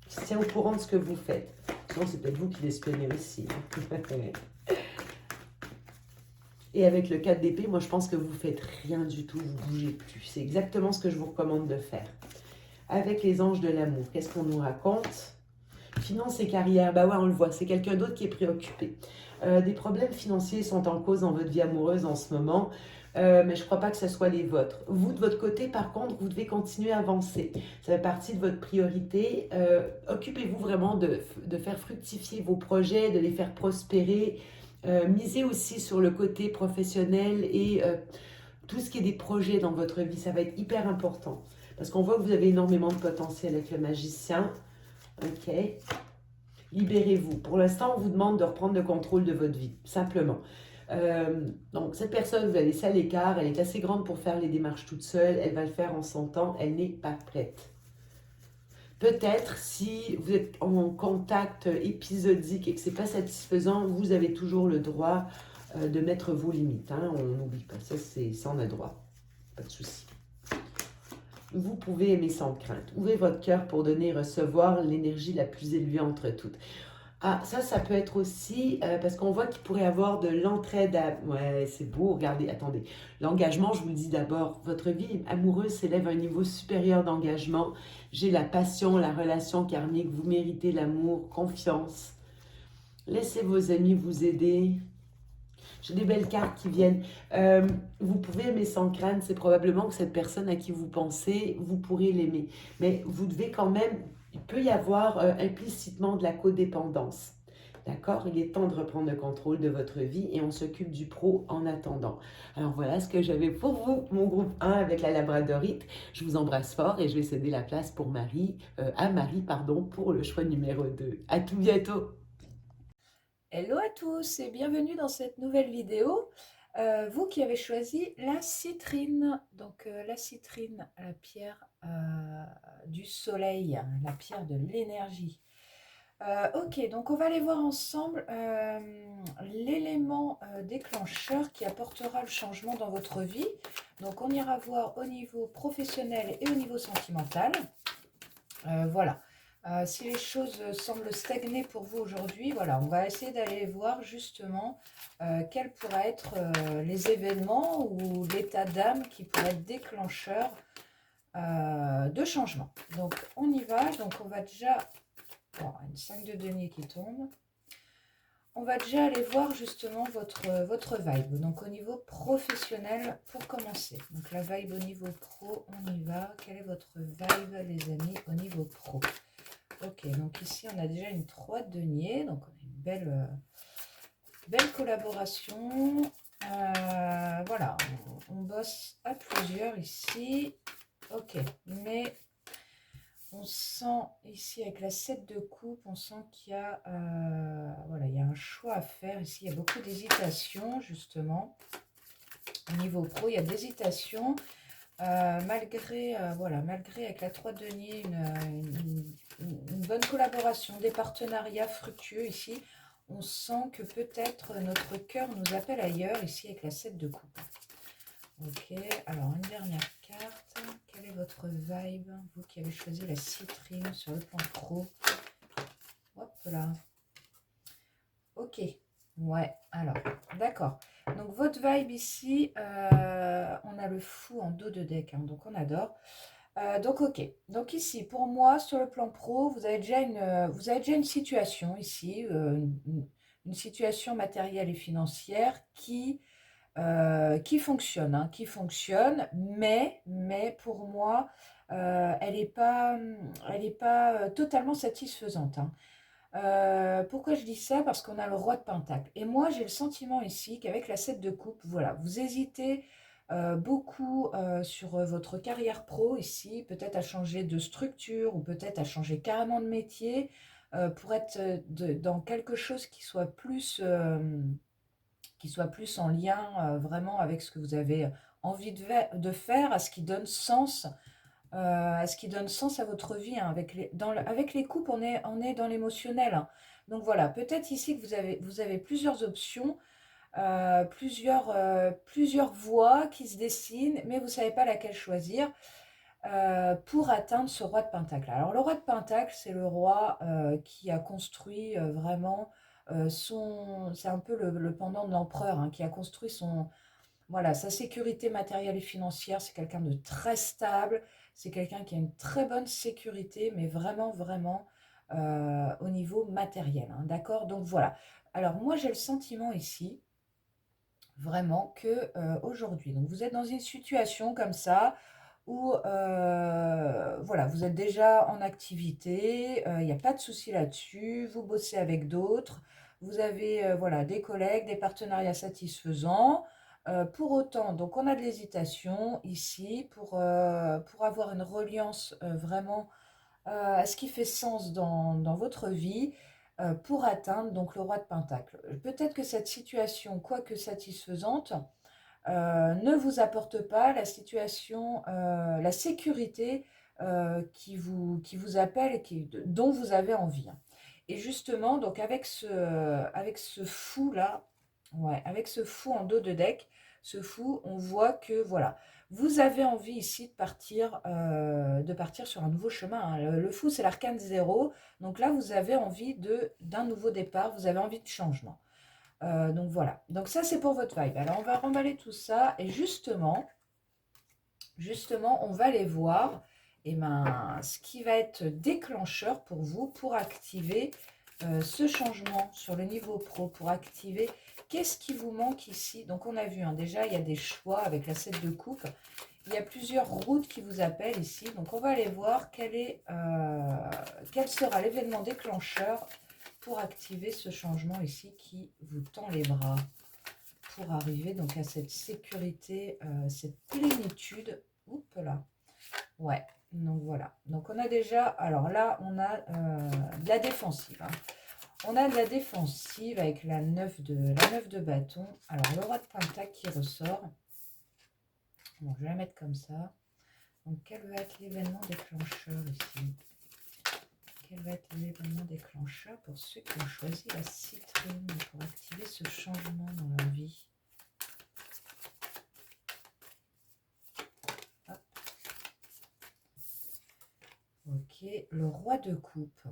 Qui se tient au courant de ce que vous faites. Sinon, c'est peut-être vous qui l'espionnez aussi. Et avec le 4 d'épée, moi je pense que vous faites rien du tout, vous bougez plus. C'est exactement ce que je vous recommande de faire. Avec les anges de l'amour, qu'est-ce qu'on nous raconte? Finance et carrière, bah ouais, on le voit, c'est quelqu'un d'autre qui est préoccupé. Des problèmes financiers sont en cause dans votre vie amoureuse en ce moment, mais je ne crois pas que ce soit les vôtres. Vous, de votre côté, par contre, vous devez continuer à avancer. Ça fait partie de votre priorité. Occupez-vous vraiment de faire fructifier vos projets, de les faire prospérer. Misez aussi sur le côté professionnel et tout ce qui est des projets dans votre vie, ça va être hyper important. Parce qu'on voit que vous avez énormément de potentiel avec le magicien. Ok. Libérez-vous. Pour l'instant, on vous demande de reprendre le contrôle de votre vie, simplement. Donc, cette personne, vous la laissez à l'écart. Elle est assez grande pour faire les démarches toute seule. Elle va le faire en son temps. Elle n'est pas prête. Peut-être, si vous êtes en contact épisodique et que ce n'est pas satisfaisant, vous avez toujours le droit de mettre vos limites. Hein. On n'oublie pas. Ça, on a droit. Pas de souci. Vous pouvez aimer sans crainte. Ouvrez votre cœur pour donner et recevoir l'énergie la plus élevée entre toutes. Ah, ça peut être aussi, parce qu'on voit qu'il pourrait avoir de l'entraide. Ouais, c'est beau, regardez, attendez. L'engagement, je vous le dis d'abord, votre vie amoureuse s'élève à un niveau supérieur d'engagement. J'ai la passion, la relation karmique, vous méritez l'amour, confiance. Laissez vos amis vous aider. J'ai des belles cartes qui viennent. Vous pouvez aimer sans crainte, c'est probablement que cette personne à qui vous pensez, vous pourrez l'aimer. Mais vous devez quand même, il peut y avoir implicitement de la codépendance. D'accord? Il est temps de reprendre le contrôle de votre vie et on s'occupe du pro en attendant. Alors voilà ce que j'avais pour vous, mon groupe 1 avec la Labradorite. Je vous embrasse fort et je vais céder la place pour à Marie, pour le choix numéro 2. À tout bientôt! Hello à tous et bienvenue dans cette nouvelle vidéo. Vous qui avez choisi la citrine, donc la citrine, la pierre du soleil, la pierre de l'énergie. Ok, donc on va aller voir ensemble l'élément déclencheur qui apportera le changement dans votre vie. Donc on ira voir au niveau professionnel et au niveau sentimental. Voilà. Si les choses semblent stagner pour vous aujourd'hui, voilà, on va essayer d'aller voir justement quels pourraient être les événements ou l'état d'âme qui pourrait être déclencheur de changement. Donc on y va, donc on va déjà, bon, une 5 de denier qui tombe. On va déjà aller voir justement votre vibe, donc au niveau professionnel pour commencer. Donc la vibe au niveau pro, on y va. Quelle est votre vibe les amis au niveau pro? Ok, donc ici on a déjà une 3 de denier, donc on a une belle collaboration. Voilà, on bosse à plusieurs ici. Ok, mais on sent ici avec la 7 de coupe, on sent qu'il y a, voilà, il y a un choix à faire. Ici, il y a beaucoup d'hésitation justement. Au niveau pro, il y a d'hésitation. Voilà, malgré avec la 3 de denier une bonne collaboration, des partenariats fructueux ici, on sent que peut-être notre cœur nous appelle ailleurs ici avec la 7 de coupe. Ok, alors une dernière carte. Quelle est votre vibe, vous qui avez choisi la citrine sur le plan pro? Hop là. Ok, ouais, alors, d'accord. Donc votre vibe ici, on a le fou en dos de deck, hein, donc on adore. Donc ok, donc ici, pour moi, sur le plan pro, vous avez déjà une situation ici, une situation matérielle et financière qui fonctionne, hein, qui fonctionne, mais pour moi, elle est pas totalement satisfaisante, hein. Pourquoi je dis ça? Parce qu'on a le roi de Pentacle. Et moi, j'ai le sentiment ici qu'avec la 7 de coupe, voilà, vous hésitez beaucoup sur votre carrière pro ici, peut-être à changer de structure ou peut-être à changer carrément de métier pour être dans quelque chose qui soit plus en lien vraiment avec ce que vous avez envie de faire, à ce qui donne sens à ce qui donne sens à votre vie, hein. Avec les couples, on est dans l'émotionnel, hein. Donc voilà, peut-être ici que vous avez plusieurs options, plusieurs voies qui se dessinent, mais vous ne savez pas laquelle choisir pour atteindre ce roi de Pentacle. Alors le roi de Pentacle, c'est le roi qui a construit vraiment c'est un peu le pendant de l'empereur, hein, qui a construit voilà, sa sécurité matérielle et financière. C'est quelqu'un de très stable, c'est quelqu'un qui a une très bonne sécurité, mais vraiment, vraiment au niveau matériel, hein, d'accord? Donc voilà. Alors moi, j'ai le sentiment ici, vraiment, que aujourd'hui, donc vous êtes dans une situation comme ça, où voilà, vous êtes déjà en activité, il n'y a pas de souci là-dessus, vous bossez avec d'autres, vous avez voilà, des collègues, des partenariats satisfaisants. Pour autant, donc on a de l'hésitation ici pour avoir une reliance vraiment à ce qui fait sens dans votre vie pour atteindre donc le roi de Pentacle. Peut-être que cette situation, quoique satisfaisante, ne vous apporte pas la situation, la sécurité qui vous appelle et dont vous avez envie, hein. Et justement, donc avec ce fou-là, ouais, avec ce fou en dos de deck, ce fou, on voit que voilà, vous avez envie ici de partir sur un nouveau chemin, hein. Le fou, c'est l'arcane zéro. Donc là, vous avez envie d'un nouveau départ, vous avez envie de changement. Donc voilà, donc ça c'est pour votre vibe. Alors on va remballer tout ça et justement on va aller voir ce qui va être déclencheur pour vous pour activer ce changement sur le niveau pro, pour activer qu'est-ce qui vous manque ici. Donc on a vu, hein, déjà il y a des choix avec la 7 de coupe, il y a plusieurs routes qui vous appellent ici. Donc on va aller voir quel sera l'événement déclencheur pour activer ce changement ici qui vous tend les bras pour arriver donc à cette sécurité, cette plénitude. Oups là, ouais, donc voilà. Donc on a déjà, alors là on a de la défensive, hein. On a de la défensive avec la 9 de bâton. Alors le roi de pentacle qui ressort. Bon, je vais la mettre comme ça. Donc quel va être l'événement déclencheur ici? Quel va être l'événement déclencheur pour ceux qui ont choisi la citrine pour activer ce changement dans leur vie? Hop. Ok, le roi de coupe.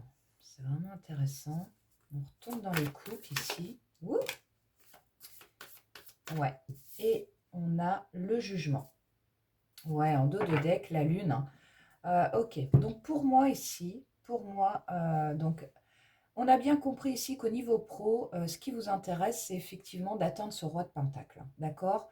C'est vraiment intéressant. On retourne dans les coupes ici. Ouh, ouais. Et on a le jugement. Ouais, en dos de deck, la lune. Ok, donc pour moi ici, donc on a bien compris ici qu'au niveau pro, ce qui vous intéresse, c'est effectivement d'atteindre ce roi de pentacle, hein, d'accord?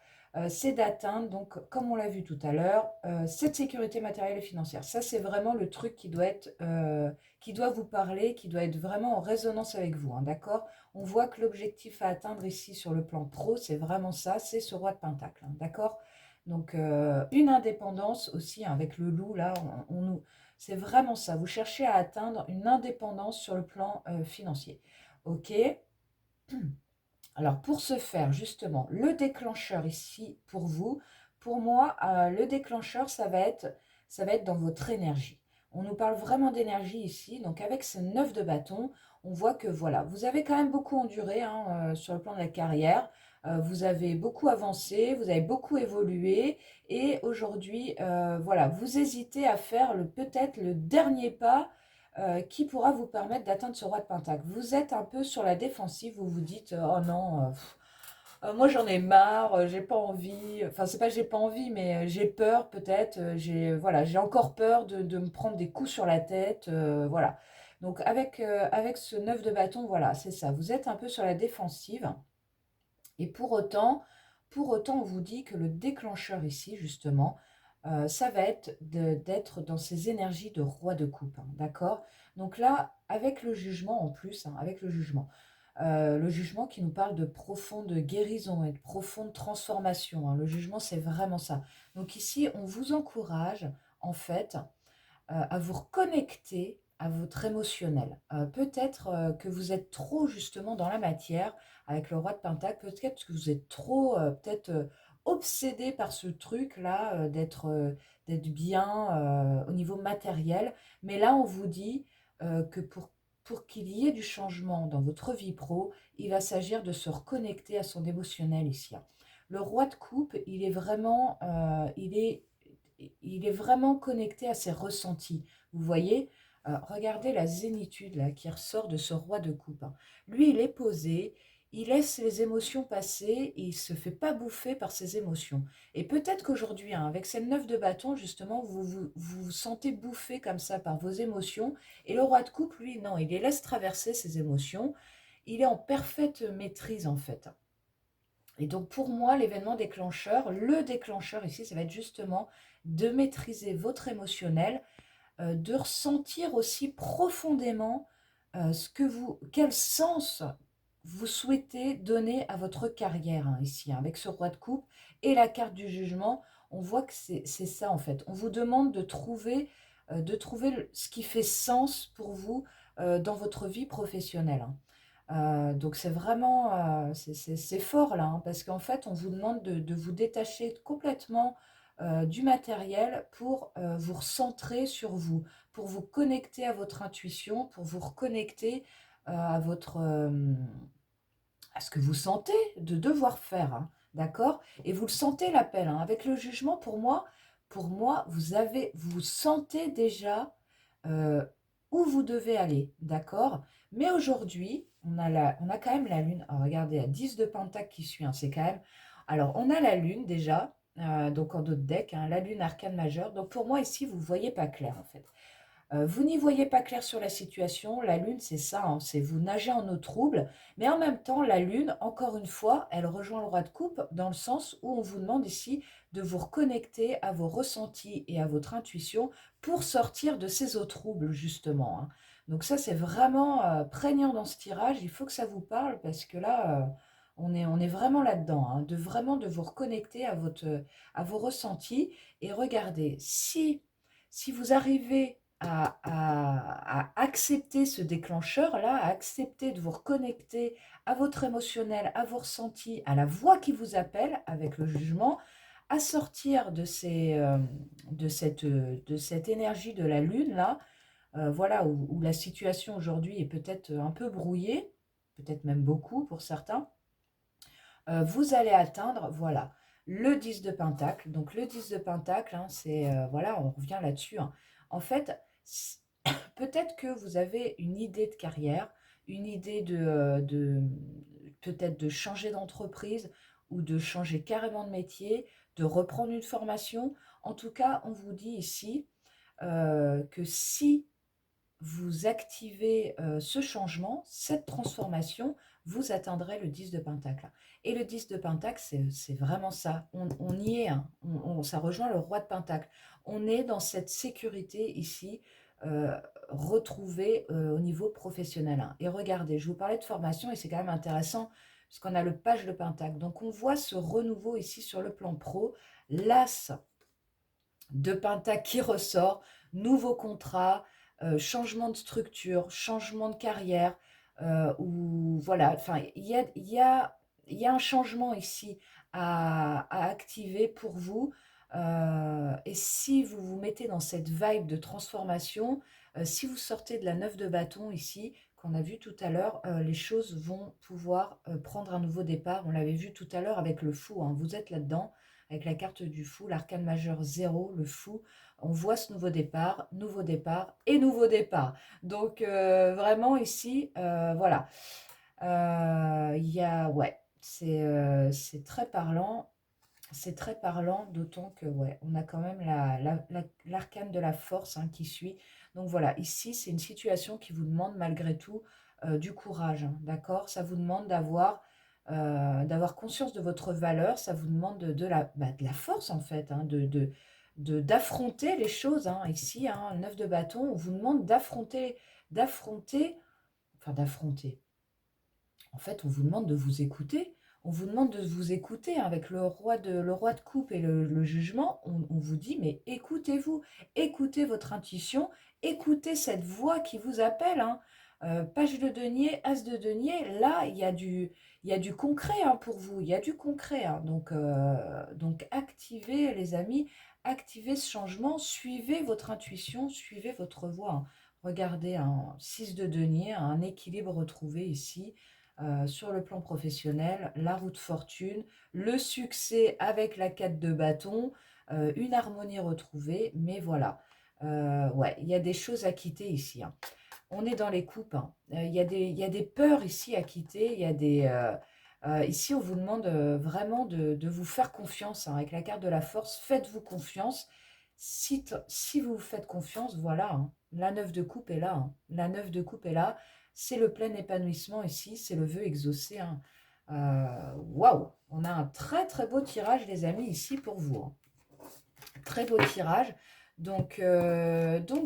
C'est d'atteindre, donc, comme on l'a vu tout à l'heure, cette sécurité matérielle et financière. Ça, c'est vraiment le truc qui doit vous parler, qui doit être vraiment en résonance avec vous, hein, d'accord? On voit que l'objectif à atteindre ici sur le plan pro, c'est vraiment ça, c'est ce roi de pentacle, hein, d'accord? Donc, une indépendance aussi, hein, avec le loup, là, c'est vraiment ça. Vous cherchez à atteindre une indépendance sur le plan financier. Ok. Alors, pour ce faire, justement, le déclencheur ici, pour vous, Pour moi, le déclencheur, ça va être dans votre énergie. On nous parle vraiment d'énergie ici. Donc avec ce 9 de bâton, on voit que voilà, vous avez quand même beaucoup enduré hein, sur le plan de la carrière. Vous avez beaucoup avancé, vous avez beaucoup évolué. Et aujourd'hui, voilà, vous hésitez à faire peut-être le dernier pas qui pourra vous permettre d'atteindre ce roi de Pentacle. Vous êtes un peu sur la défensive, vous vous dites, oh non, moi j'en ai marre, j'ai pas envie, enfin c'est pas j'ai pas envie, mais j'ai peur peut-être, voilà, j'ai encore peur de me prendre des coups sur la tête, voilà. Donc avec ce 9 de bâton, voilà, c'est ça, vous êtes un peu sur la défensive, et pour autant on vous dit que le déclencheur ici, justement, ça va être d'être dans ces énergies de roi de coupe, hein, d'accord? Donc là, avec le jugement en plus, hein, avec le jugement qui nous parle de profonde guérison et de profonde transformation, hein. Le jugement, c'est vraiment ça. Donc ici, on vous encourage, en fait, à vous reconnecter à votre émotionnel. Peut-être que vous êtes trop justement dans la matière avec le roi de Pentacle, peut-être que vous êtes trop peut-être obsédé par ce truc-là d'être bien au niveau matériel. Mais là, on vous dit que pour qu'il y ait du changement dans votre vie pro, il va s'agir de se reconnecter à son émotionnel ici, hein. Le roi de coupe, il est vraiment connecté à ses ressentis. Vous voyez, regardez la zénitude là, qui ressort de ce roi de coupe, hein. Lui, il est posé, il laisse les émotions passer, et il ne se fait pas bouffer par ses émotions. Et peut-être qu'aujourd'hui, hein, avec cette 9 de bâton, justement, vous sentez bouffé comme ça par vos émotions. Et le roi de coupe, lui, non, il les laisse traverser ses émotions. Il est en parfaite maîtrise, en fait. Et donc pour moi, l'événement déclencheur, le déclencheur ici, ça va être justement de maîtriser votre émotionnel, de ressentir aussi profondément quel sens vous souhaitez donner à votre carrière, hein, ici, hein, avec ce roi de coupe et la carte du jugement. On voit que c'est ça en fait. On vous demande de trouver ce qui fait sens pour vous dans votre vie professionnelle, hein. Donc c'est vraiment, c'est fort là, hein, parce qu'en fait, on vous demande de vous détacher complètement du matériel pour vous recentrer sur vous, pour vous connecter à votre intuition, pour vous reconnecter à ce que vous sentez de devoir faire, hein, d'accord? Et vous le sentez l'appel, hein. Avec le jugement, pour moi, vous sentez déjà euh, où vous devez aller, d'accord? Mais aujourd'hui, on a quand même la lune. Alors, regardez, à 10 de Pentacle qui suit, hein, c'est quand même. Alors, on a la lune déjà, donc en d'autres decks, hein, la lune arcane majeure. Donc, pour moi, ici, vous ne voyez pas clair, en fait. Vous n'y voyez pas clair sur la situation. La lune, c'est ça, hein, c'est vous nagez en eau trouble. Mais en même temps, la lune, encore une fois, elle rejoint le roi de coupe dans le sens où on vous demande ici de vous reconnecter à vos ressentis et à votre intuition pour sortir de ces eaux troubles, justement, hein. Donc ça, c'est vraiment prégnant dans ce tirage. Il faut que ça vous parle parce que là, on est vraiment là-dedans, hein, de vous reconnecter à vos ressentis. Et regardez, si vous arrivez à accepter ce déclencheur-là, à accepter de vous reconnecter à votre émotionnel, à vos ressentis, à la voix qui vous appelle avec le jugement, à sortir de cette énergie de la lune là, voilà, où la situation aujourd'hui est peut-être un peu brouillée, peut-être même beaucoup pour certains, vous allez atteindre, voilà, le 10 de Pentacle. Donc le 10 de Pentacle, hein, voilà, on revient là-dessus, hein. En fait, peut-être que vous avez une idée de carrière, une idée peut-être de changer d'entreprise ou de changer carrément de métier, de reprendre une formation. En tout cas, on vous dit ici que si vous activez ce changement, cette transformation, vous atteindrez le 10 de Pentacle. Et le 10 de Pentacle, c'est vraiment ça. On y est, hein. Ça rejoint le roi de Pentacle. On est dans cette sécurité ici, retrouvée au niveau professionnel, hein. Et regardez, je vous parlais de formation et c'est quand même intéressant parce qu'on a le page de Pentacle. Donc on voit ce renouveau ici sur le plan pro, l'as de Pentacle qui ressort, nouveau contrat, changement de structure, changement de carrière, ou voilà, enfin, il y a un changement ici à activer pour vous. Et si vous vous mettez dans cette vibe de transformation, si vous sortez de la 9 de bâton ici, qu'on a vu tout à l'heure, les choses vont pouvoir prendre un nouveau départ. On l'avait vu tout à l'heure avec le fou, hein. Vous êtes là-dedans, avec la carte du fou, l'arcane majeur 0, le fou. On voit ce nouveau départ et nouveau départ. Donc vraiment ici, voilà. Il y a, ouais, c'est très parlant. C'est très parlant, d'autant que, ouais, on a quand même l'arcane de la force, hein, qui suit. Donc voilà, ici, c'est une situation qui vous demande malgré tout du courage, hein, d'accord? Ça vous demande d'avoir conscience de votre valeur, ça vous demande de la force, en fait, hein, d'affronter les choses, hein. Ici, hein, 9 de bâton, on vous demande d'affronter, enfin d'affronter. En fait, on vous demande de vous écouter. On vous demande de vous écouter, hein, avec le roi de coupe et le jugement. On vous dit, mais écoutez-vous, écoutez votre intuition, écoutez cette voix qui vous appelle, hein. Page de denier, as de denier, là, il y a du concret, hein, pour vous. Il y a du concret, hein. Donc, activez, les amis, activez ce changement, suivez votre intuition, suivez votre voix, hein. Regardez, un 6 de denier, un équilibre retrouvé ici. Sur le plan professionnel, la roue de fortune, le succès avec la 4 de bâton, une harmonie retrouvée, mais voilà. Ouais, il y a des choses à quitter ici, hein. On est dans les coupes, hein. Il y a des peurs ici à quitter, ici, on vous demande vraiment de vous faire confiance, hein. Avec la carte de la force, faites-vous confiance. Si vous vous faites confiance, voilà, hein. La 9 de coupe est là, hein. La 9 de coupe est là. C'est le plein épanouissement ici, c'est le vœu exaucé, hein. Waouh, on a un très très beau tirage, les amis, ici pour vous, hein. Très beau tirage. Donc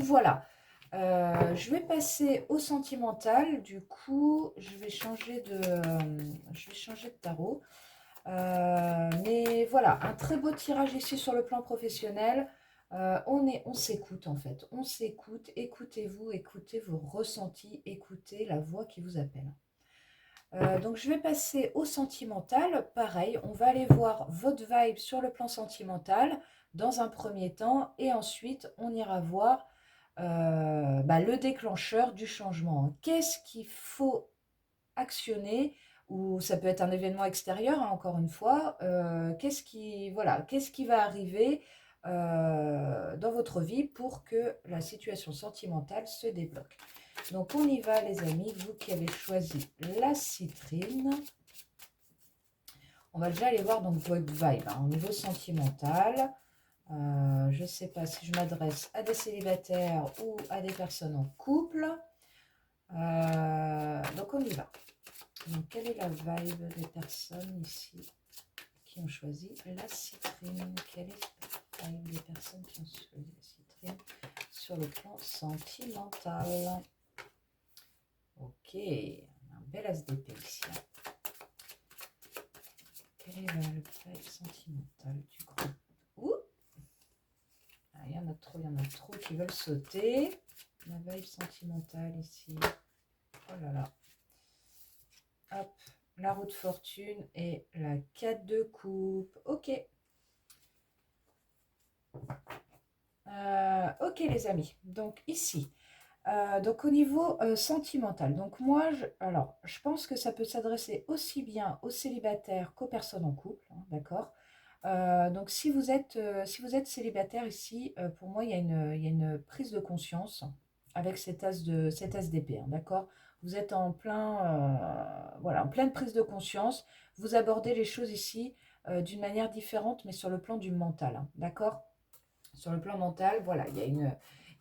voilà. Je vais passer au sentimental. Du coup, je vais changer de tarot. Mais voilà, un très beau tirage ici sur le plan professionnel. On s'écoute en fait. On s'écoute. Écoutez-vous, écoutez vos ressentis, écoutez la voix qui vous appelle. Donc je vais passer au sentimental. Pareil, on va aller voir votre vibe sur le plan sentimental dans un premier temps. Et ensuite, on ira voir le déclencheur du changement. Qu'est-ce qu'il faut actionner? Ou ça peut être un événement extérieur, hein, encore une fois. Qu'est-ce qui va arriver dans votre vie pour que la situation sentimentale se débloque? Donc on y va, les amis, vous qui avez choisi la citrine. On va déjà aller voir donc votre vibe, hein, au niveau sentimental. Je ne sais pas si je m'adresse à des célibataires ou à des personnes en couple. Donc on y va. Donc quelle est la vibe des personnes ici qui ont choisi la citrine? Quelle est la vibe des personnes qui ont choisi la citrine sur le plan sentimental? Ok, on a un bel as d'épée ici, hein. Quel est le vibe sentimental du groupe? Ouh, ah, il y en a trop qui veulent sauter. La vibe sentimentale ici. Oh là là. Hop, la roue de fortune et la 4 de coupe. Ok. Ok les amis. Donc ici. Donc au niveau sentimental. Donc moi, je pense que ça peut s'adresser aussi bien aux célibataires qu'aux personnes en couple, hein, d'accord. Donc si vous êtes célibataire ici, pour moi, il y a une prise de conscience avec cet as d'épée, hein, d'accord. Vous êtes en voilà, en pleine prise de conscience. Vous abordez les choses ici d'une manière différente, mais sur le plan du mental, hein, d'accord. Sur le plan mental, voilà, il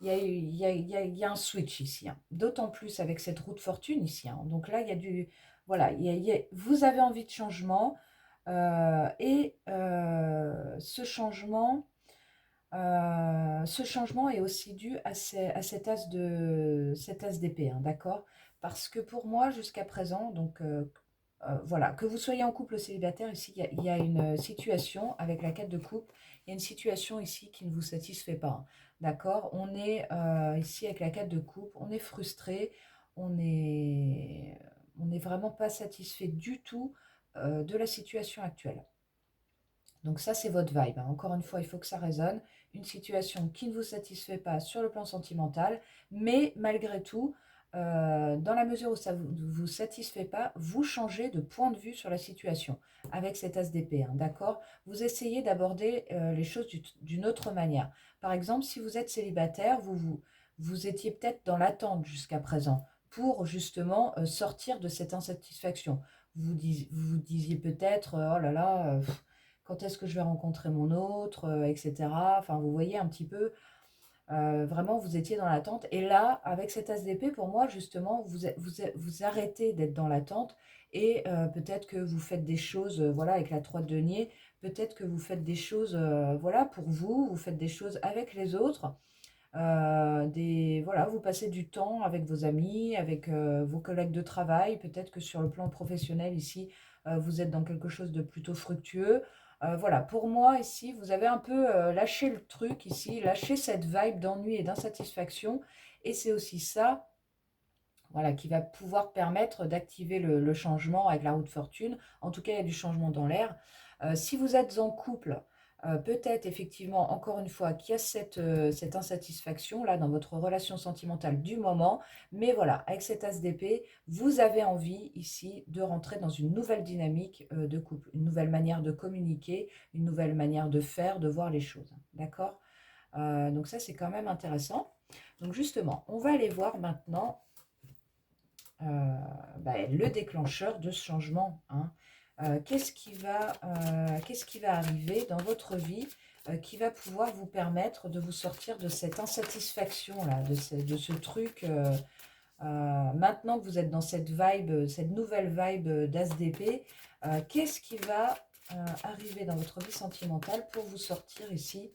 y a un switch ici, hein. D'autant plus avec cette roue de fortune ici, hein. Donc là, il y a du, voilà, vous avez envie de changement. Et ce changement est aussi dû à cet as d'épée, hein, d'accord? Parce que pour moi, jusqu'à présent, donc voilà, que vous soyez en couple ou célibataire, ici, il y a une situation avec la 4 de coupe, il y a une situation ici qui ne vous satisfait pas, hein, d'accord? On est ici avec la 4 de coupe, on est frustré, on est, on n'est vraiment pas satisfait du tout de la situation actuelle. Donc ça, c'est votre vibe, hein. Encore une fois, il faut que ça résonne. Une situation qui ne vous satisfait pas sur le plan sentimental, mais malgré tout, dans la mesure où ça ne vous satisfait pas, vous changez de point de vue sur la situation avec cet as d'épée, hein, d'accord? Vous essayez d'aborder les choses d'une autre manière. Par exemple, si vous êtes célibataire, vous étiez peut-être dans l'attente jusqu'à présent pour justement sortir de cette insatisfaction. Vous disiez peut-être, oh là là, quand est-ce que je vais rencontrer mon autre, etc. Enfin, vous voyez un petit peu, vraiment, vous étiez dans l'attente. Et là, avec cet as d'épée, pour moi, justement, vous arrêtez d'être dans l'attente et peut-être que vous faites des choses, voilà, avec la 3 de denier, peut-être que vous faites des choses, voilà, pour vous, vous faites des choses avec les autres. Voilà, vous passez du temps avec vos amis, avec vos collègues de travail. Peut-être que sur le plan professionnel, ici, vous êtes dans quelque chose de plutôt fructueux. Voilà, pour moi, ici, vous avez un peu lâché le truc, ici, lâché cette vibe d'ennui et d'insatisfaction. Et c'est aussi ça, voilà, qui va pouvoir permettre d'activer le changement avec la roue de fortune. En tout cas, il y a du changement dans l'air. Si vous êtes en couple, peut-être effectivement, encore une fois, qu'il y a cette insatisfaction là dans votre relation sentimentale du moment. Mais voilà, avec cet as d'épée, vous avez envie ici de rentrer dans une nouvelle dynamique de couple, une nouvelle manière de communiquer, une nouvelle manière de faire, de voir les choses. D'accord? Donc ça, c'est quand même intéressant. Donc justement, on va aller voir maintenant le déclencheur de ce changement, hein. Qu'est-ce qui va arriver dans votre vie qui va pouvoir vous permettre de vous sortir de cette insatisfaction-là, de ce truc, maintenant que vous êtes dans cette vibe, cette nouvelle vibe d'As d'épée, qu'est-ce qui va arriver dans votre vie sentimentale pour vous sortir ici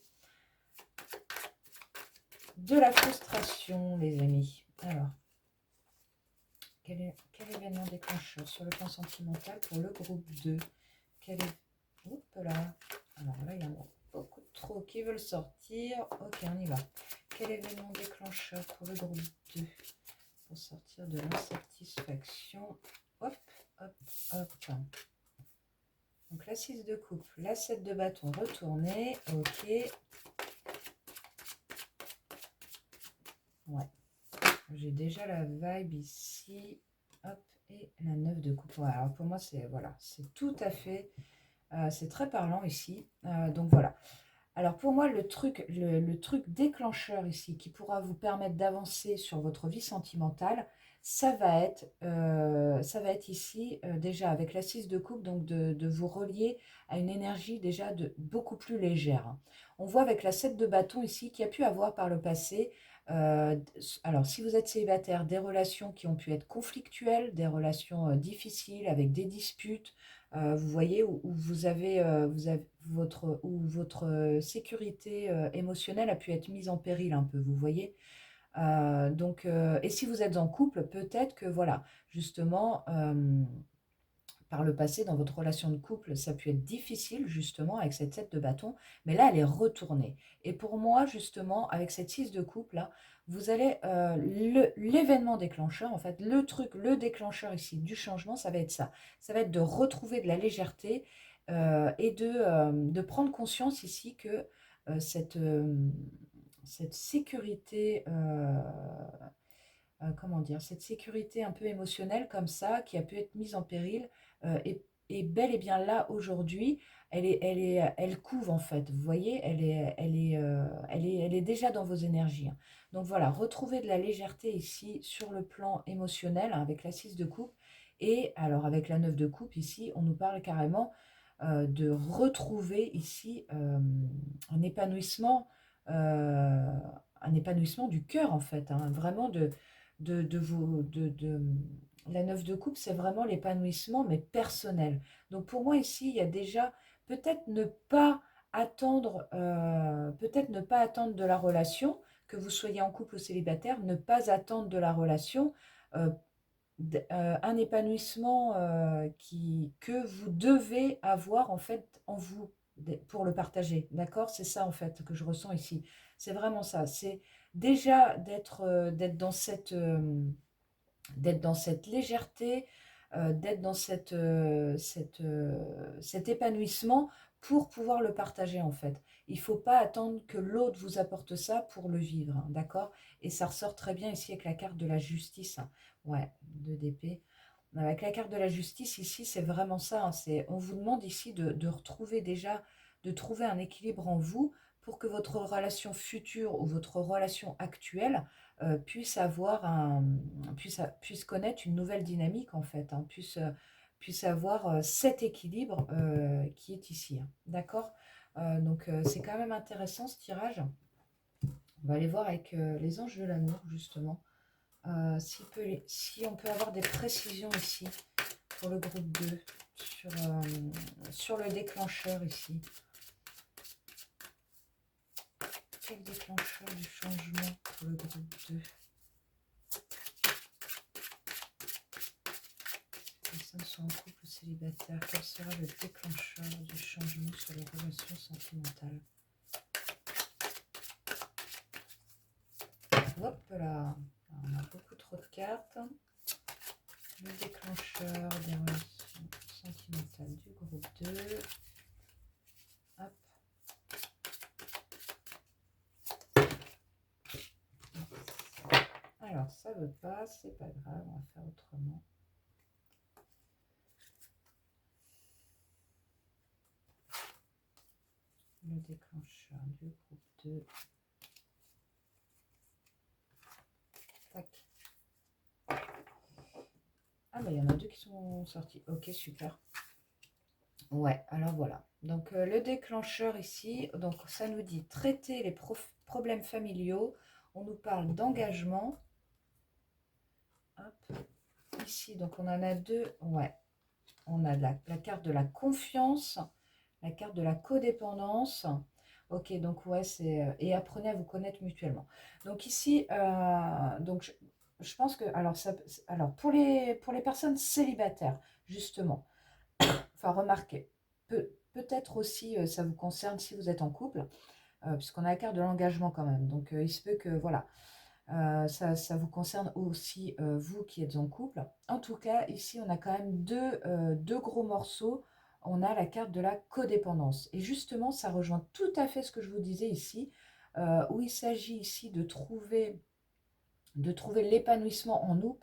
de la frustration, les amis? Alors, quel événement déclencheur sur le plan sentimental pour le groupe 2? Quel est... Oups là. Alors là, il y en a beaucoup trop qui veulent sortir. Ok, on y va. Quel événement déclencheur pour le groupe 2 pour sortir de l'insatisfaction? Hop, hop, hop. Donc la 6 de coupe, la 7 de bâton retournée. Ok. Ouais. J'ai déjà la vibe ici. Hop, et la 9 de coupe. Ouais, alors pour moi, c'est voilà, c'est tout à fait... c'est très parlant ici. Donc voilà. Alors pour moi, le truc déclencheur ici qui pourra vous permettre d'avancer sur votre vie sentimentale, ça va être ici déjà avec la 6 de coupe, donc de vous relier à une énergie déjà beaucoup plus légère, hein. On voit avec la 7 de bâton ici qu'il y a pu avoir par le passé, euh, alors si vous êtes célibataire, des relations qui ont pu être conflictuelles, des relations difficiles avec des disputes, vous voyez, où vous avez où votre sécurité émotionnelle a pu être mise en péril un peu, vous voyez. Et si vous êtes en couple, peut-être que voilà, justement, par le passé, dans votre relation de couple, ça a pu être difficile, justement, avec cette 7 de bâton, mais là, elle est retournée. Et pour moi, justement, avec cette 6 de couple, là, vous allez, l'événement déclencheur, en fait, le truc, le déclencheur ici du changement, ça va être ça. Ça va être de retrouver de la légèreté et de prendre conscience ici que euh, cette, euh, cette sécurité, comment dire, cette sécurité un peu émotionnelle comme ça, qui a pu être mise en péril, est bel et bien là aujourd'hui. Elle couve en fait. Vous voyez, elle est déjà dans vos énergies, hein. Donc voilà, retrouvez de la légèreté ici sur le plan émotionnel, hein, avec la 6 de coupe. Et alors avec la 9 de coupe ici, on nous parle carrément de retrouver ici euh, un épanouissement du cœur en fait, hein, vraiment de vous, la 9 de coupe, c'est vraiment l'épanouissement, mais personnel. Donc pour moi ici, il y a déjà peut-être ne pas peut-être ne pas attendre de la relation, que vous soyez en couple ou célibataire, ne pas attendre de la relation, euh, un épanouissement que vous devez avoir en fait en vous pour le partager. D'accord? C'est ça en fait que je ressens ici. C'est vraiment ça. C'est déjà d'être dans cette légèreté, d'être dans cet épanouissement pour pouvoir le partager en fait. Il ne faut pas attendre que l'autre vous apporte ça pour le vivre, hein, d'accord? Et ça ressort très bien ici avec la carte de la justice, hein. Ouais, 2 d'épée. Avec la carte de la justice ici, c'est vraiment ça, hein, on vous demande ici de retrouver déjà, de trouver un équilibre en vous pour que votre relation future ou votre relation actuelle puisse avoir puisse connaître une nouvelle dynamique en fait, hein, puisse avoir cet équilibre qui est ici, hein, d'accord? Donc c'est quand même intéressant ce tirage. On va aller voir avec les anges de l'amour justement, si on peut avoir des précisions ici pour le groupe 2 sur le déclencheur ici. Quel déclencheur du changement pour le groupe 2? Les personnes sont en couple ou célibataire. Quel sera le déclencheur du changement sur les relations sentimentales? Hop là, on a beaucoup trop de cartes. Le déclencheur des relations sentimentales du groupe 2. Hop. Alors, ça veut pas, c'est pas grave, on va faire autrement. Le déclencheur du groupe 2. Tac. Ah, bah il y en a 2 qui sont sortis. Ok, super. Ouais, alors voilà. Donc, le déclencheur ici, donc ça nous dit traiter les problèmes familiaux. On nous parle d'engagement. Hop. Ici, donc on en a 2. Ouais, on a la carte de la confiance, la carte de la codépendance. Ok, donc ouais, c'est... et apprenez à vous connaître mutuellement. Donc ici, donc je pense que... Alors pour les personnes célibataires, justement, enfin remarquez, peut-être aussi ça vous concerne si vous êtes en couple, puisqu'on a la carte de l'engagement quand même. Donc il se peut que, voilà, ça vous concerne aussi, vous qui êtes en couple. En tout cas, ici, on a quand même deux gros morceaux. On a la carte de la codépendance. Et justement, ça rejoint tout à fait ce que je vous disais ici, où il s'agit ici de trouver l'épanouissement en nous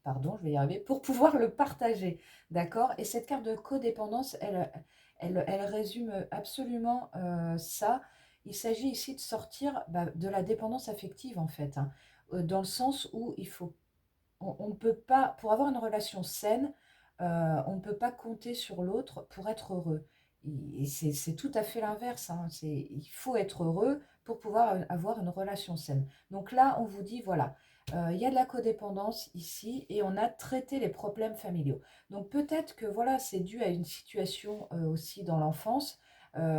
pardon, je vais y arriver, pour pouvoir le partager. D'accord? Et cette carte de codépendance, elle résume absolument ça. Il s'agit ici de sortir de la dépendance affective, en fait, hein, dans le sens où on ne peut pas, pour avoir une relation saine, on ne peut pas compter sur l'autre pour être heureux. Et c'est tout à fait l'inverse, hein. Il faut être heureux pour pouvoir avoir une relation saine. Donc là, on vous dit, voilà, il y a de la codépendance ici et on a traité les problèmes familiaux. Donc peut-être que voilà, c'est dû à une situation aussi dans l'enfance.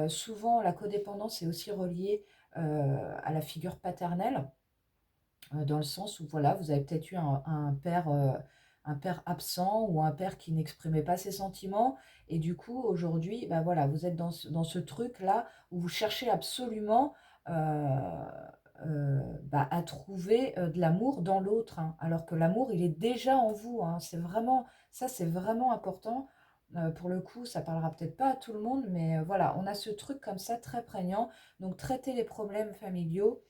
Souvent, la codépendance est aussi reliée à la figure paternelle, dans le sens où voilà, vous avez peut-être eu un père absent ou un père qui n'exprimait pas ses sentiments. Et du coup, aujourd'hui, bah voilà, vous êtes dans ce truc-là où vous cherchez absolument à trouver de l'amour dans l'autre, hein, alors que l'amour, il est déjà en vous, hein. C'est vraiment important. Pour le coup, ça parlera peut-être pas à tout le monde, mais voilà, on a ce truc comme ça très prégnant. Donc, traiter les problèmes familiaux.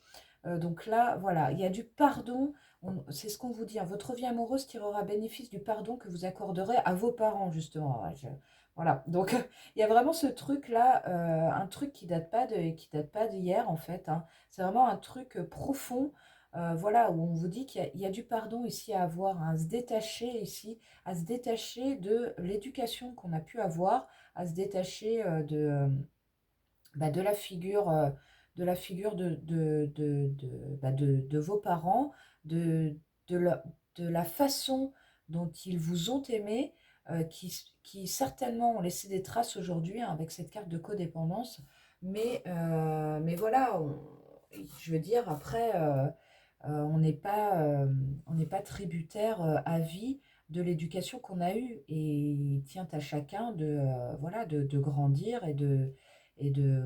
Donc là, voilà, il y a du pardon. C'est ce qu'on vous dit, hein, votre vie amoureuse tirera bénéfice du pardon que vous accorderez à vos parents, justement. Ouais, voilà, donc il y a vraiment ce truc-là, un truc qui date pas d'hier, en fait, hein. C'est vraiment un truc profond, voilà, où on vous dit qu'il y a du pardon ici à avoir, hein, à se détacher ici, à se détacher de l'éducation qu'on a pu avoir, à se détacher de la figure, de vos parents, de, de, la, de la façon dont ils vous ont aimé, qui certainement ont laissé des traces aujourd'hui, hein, avec cette carte de codépendance. Mais voilà, je veux dire, après, on n'est pas tributaire à vie de l'éducation qu'on a eue. Et il tient à chacun voilà, de grandir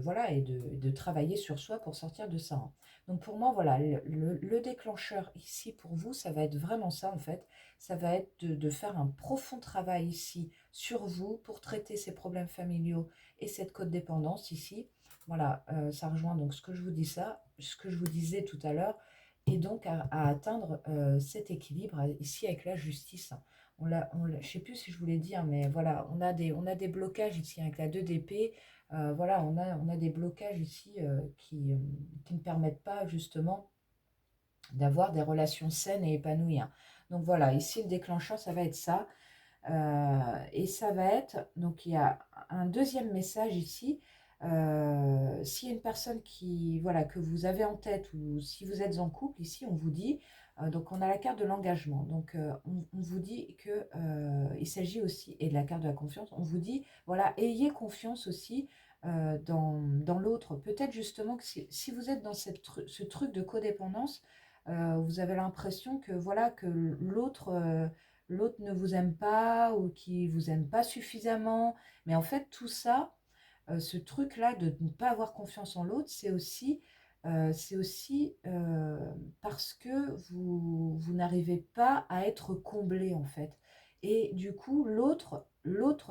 voilà, de travailler sur soi pour sortir de ça, hein. Donc pour moi, voilà, le déclencheur ici pour vous, ça va être vraiment ça en fait. Ça va être de faire un profond travail ici sur vous pour traiter ces problèmes familiaux et cette codépendance ici. Voilà, ça rejoint donc ce que je vous disais tout à l'heure, et donc à atteindre cet équilibre ici avec la justice. Je ne sais plus si je vous l'ai dit, hein, mais voilà, on a des blocages ici avec la 2DP. Voilà, on a des blocages ici qui ne permettent pas justement d'avoir des relations saines et épanouies, hein. Donc voilà, ici le déclencheur, ça va être ça. Et ça va être, donc il y a un deuxième message ici. S'il y a une personne voilà, que vous avez en tête, ou si vous êtes en couple, ici on vous dit, donc on a la carte de l'engagement, donc on vous dit que il s'agit aussi, et de la carte de la confiance, on vous dit, voilà, ayez confiance aussi dans l'autre. Peut-être justement que si vous êtes dans ce truc de codépendance, vous avez l'impression que voilà, que l'autre ne vous aime pas, ou qui vous aime pas suffisamment. Mais en fait, tout ça, ce truc-là de ne pas avoir confiance en l'autre, c'est aussi parce que vous n'arrivez pas à être comblé, en fait. Et du coup, l'autre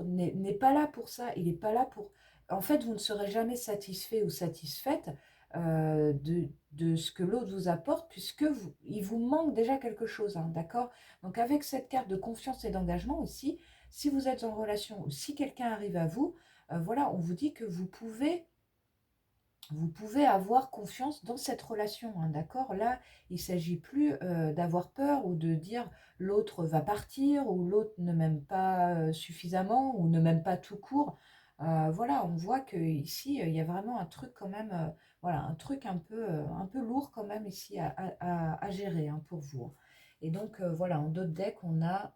n'est pas là pour ça. Il n'est pas là pour... En fait, vous ne serez jamais satisfait ou satisfaite de ce que l'autre vous apporte, puisque il vous manque déjà quelque chose, hein, d'accord? Donc avec cette carte de confiance et d'engagement aussi, si vous êtes en relation, ou si quelqu'un arrive à vous, voilà, on vous dit que vous pouvez avoir confiance dans cette relation, hein, d'accord? Là, il ne s'agit plus d'avoir peur, ou de dire l'autre va partir, ou l'autre ne m'aime pas suffisamment, ou ne m'aime pas tout court. Voilà, on voit que ici il y a vraiment un truc quand même, voilà, un truc un peu lourd quand même ici à gérer, hein, pour vous, hein. Et donc voilà, en d'autres decks, on a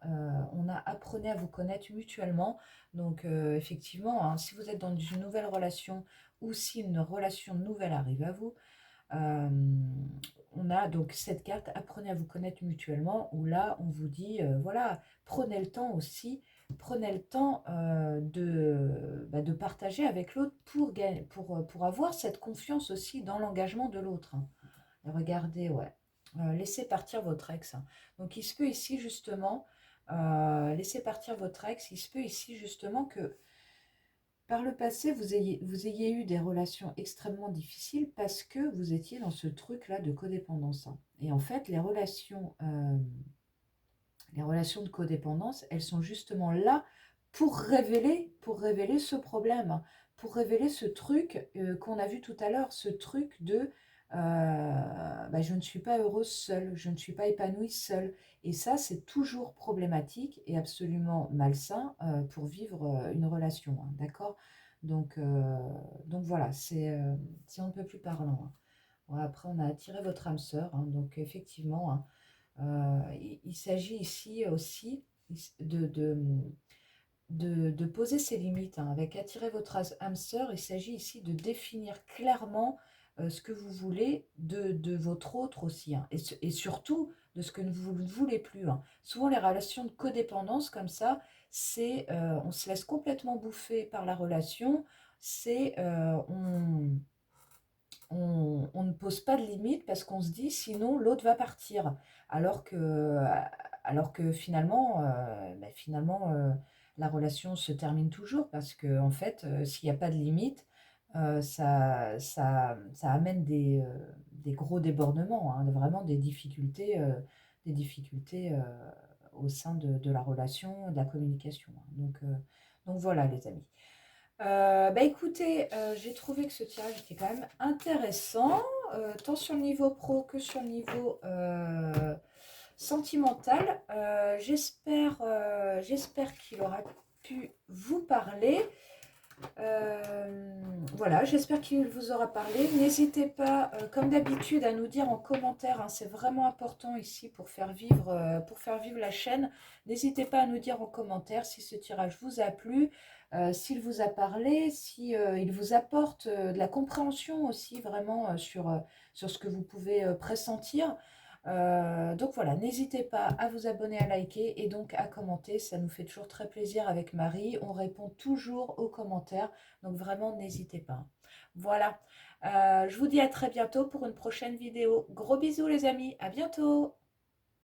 apprenez à vous connaître mutuellement. Donc effectivement, hein, si vous êtes dans une nouvelle relation, ou si une relation nouvelle arrive à vous, euh, on a donc cette carte apprenez à vous connaître mutuellement, où là on vous dit voilà, prenez le temps aussi, prenez le temps de partager avec l'autre pour avoir cette confiance aussi dans l'engagement de l'autre, hein. Et regardez, ouais. Laissez partir votre ex, hein. Donc il se peut ici justement, laissez partir votre ex, il se peut ici justement que par le passé, vous ayez eu des relations extrêmement difficiles parce que vous étiez dans ce truc-là de codépendance, hein. Et en fait, les relations de codépendance, elles sont justement là pour révéler ce problème, hein, pour révéler ce truc qu'on a vu tout à l'heure, ce truc de je ne suis pas heureuse seule, je ne suis pas épanouie seule. Et ça, c'est toujours problématique et absolument malsain pour vivre une relation, hein, d'accord? Donc, euh, donc voilà, c'est on ne peut plus parlant, hein. Ouais, après, on a attiré votre âme sœur, hein, donc effectivement, hein, il s'agit ici aussi de, de, de poser ses limites, hein. Avec attirer votre âme sœur, il s'agit ici de définir clairement ce que vous voulez de votre autre aussi, hein, et surtout de ce que vous ne voulez plus, hein. Souvent, les relations de codépendance comme ça, on se laisse complètement bouffer par la relation, on ne pose pas de limite parce qu'on se dit sinon l'autre va partir. Alors que, alors que finalement, la relation se termine toujours parce que en fait, s'il n'y a pas de limite, ça amène des gros débordements, hein, vraiment des difficultés au sein de la relation, de la communication, hein. Donc voilà les amis. Écoutez, j'ai trouvé que ce tirage était quand même intéressant, tant sur le niveau pro que sur le niveau sentimental. J'espère qu'il aura pu vous parler. Voilà, j'espère qu'il vous aura parlé. N'hésitez pas, comme d'habitude, à nous dire en commentaire, hein, c'est vraiment important ici pour faire vivre la chaîne. N'hésitez pas à nous dire en commentaire si ce tirage vous a plu, s'il vous a parlé, si il vous apporte de la compréhension aussi vraiment sur ce que vous pouvez pressentir. Donc voilà, n'hésitez pas à vous abonner, à liker et donc à commenter. Ça nous fait toujours très plaisir avec Marie. On répond toujours aux commentaires. Donc vraiment, n'hésitez pas. Voilà. Je vous dis à très bientôt pour une prochaine vidéo. Gros bisous les amis. À bientôt.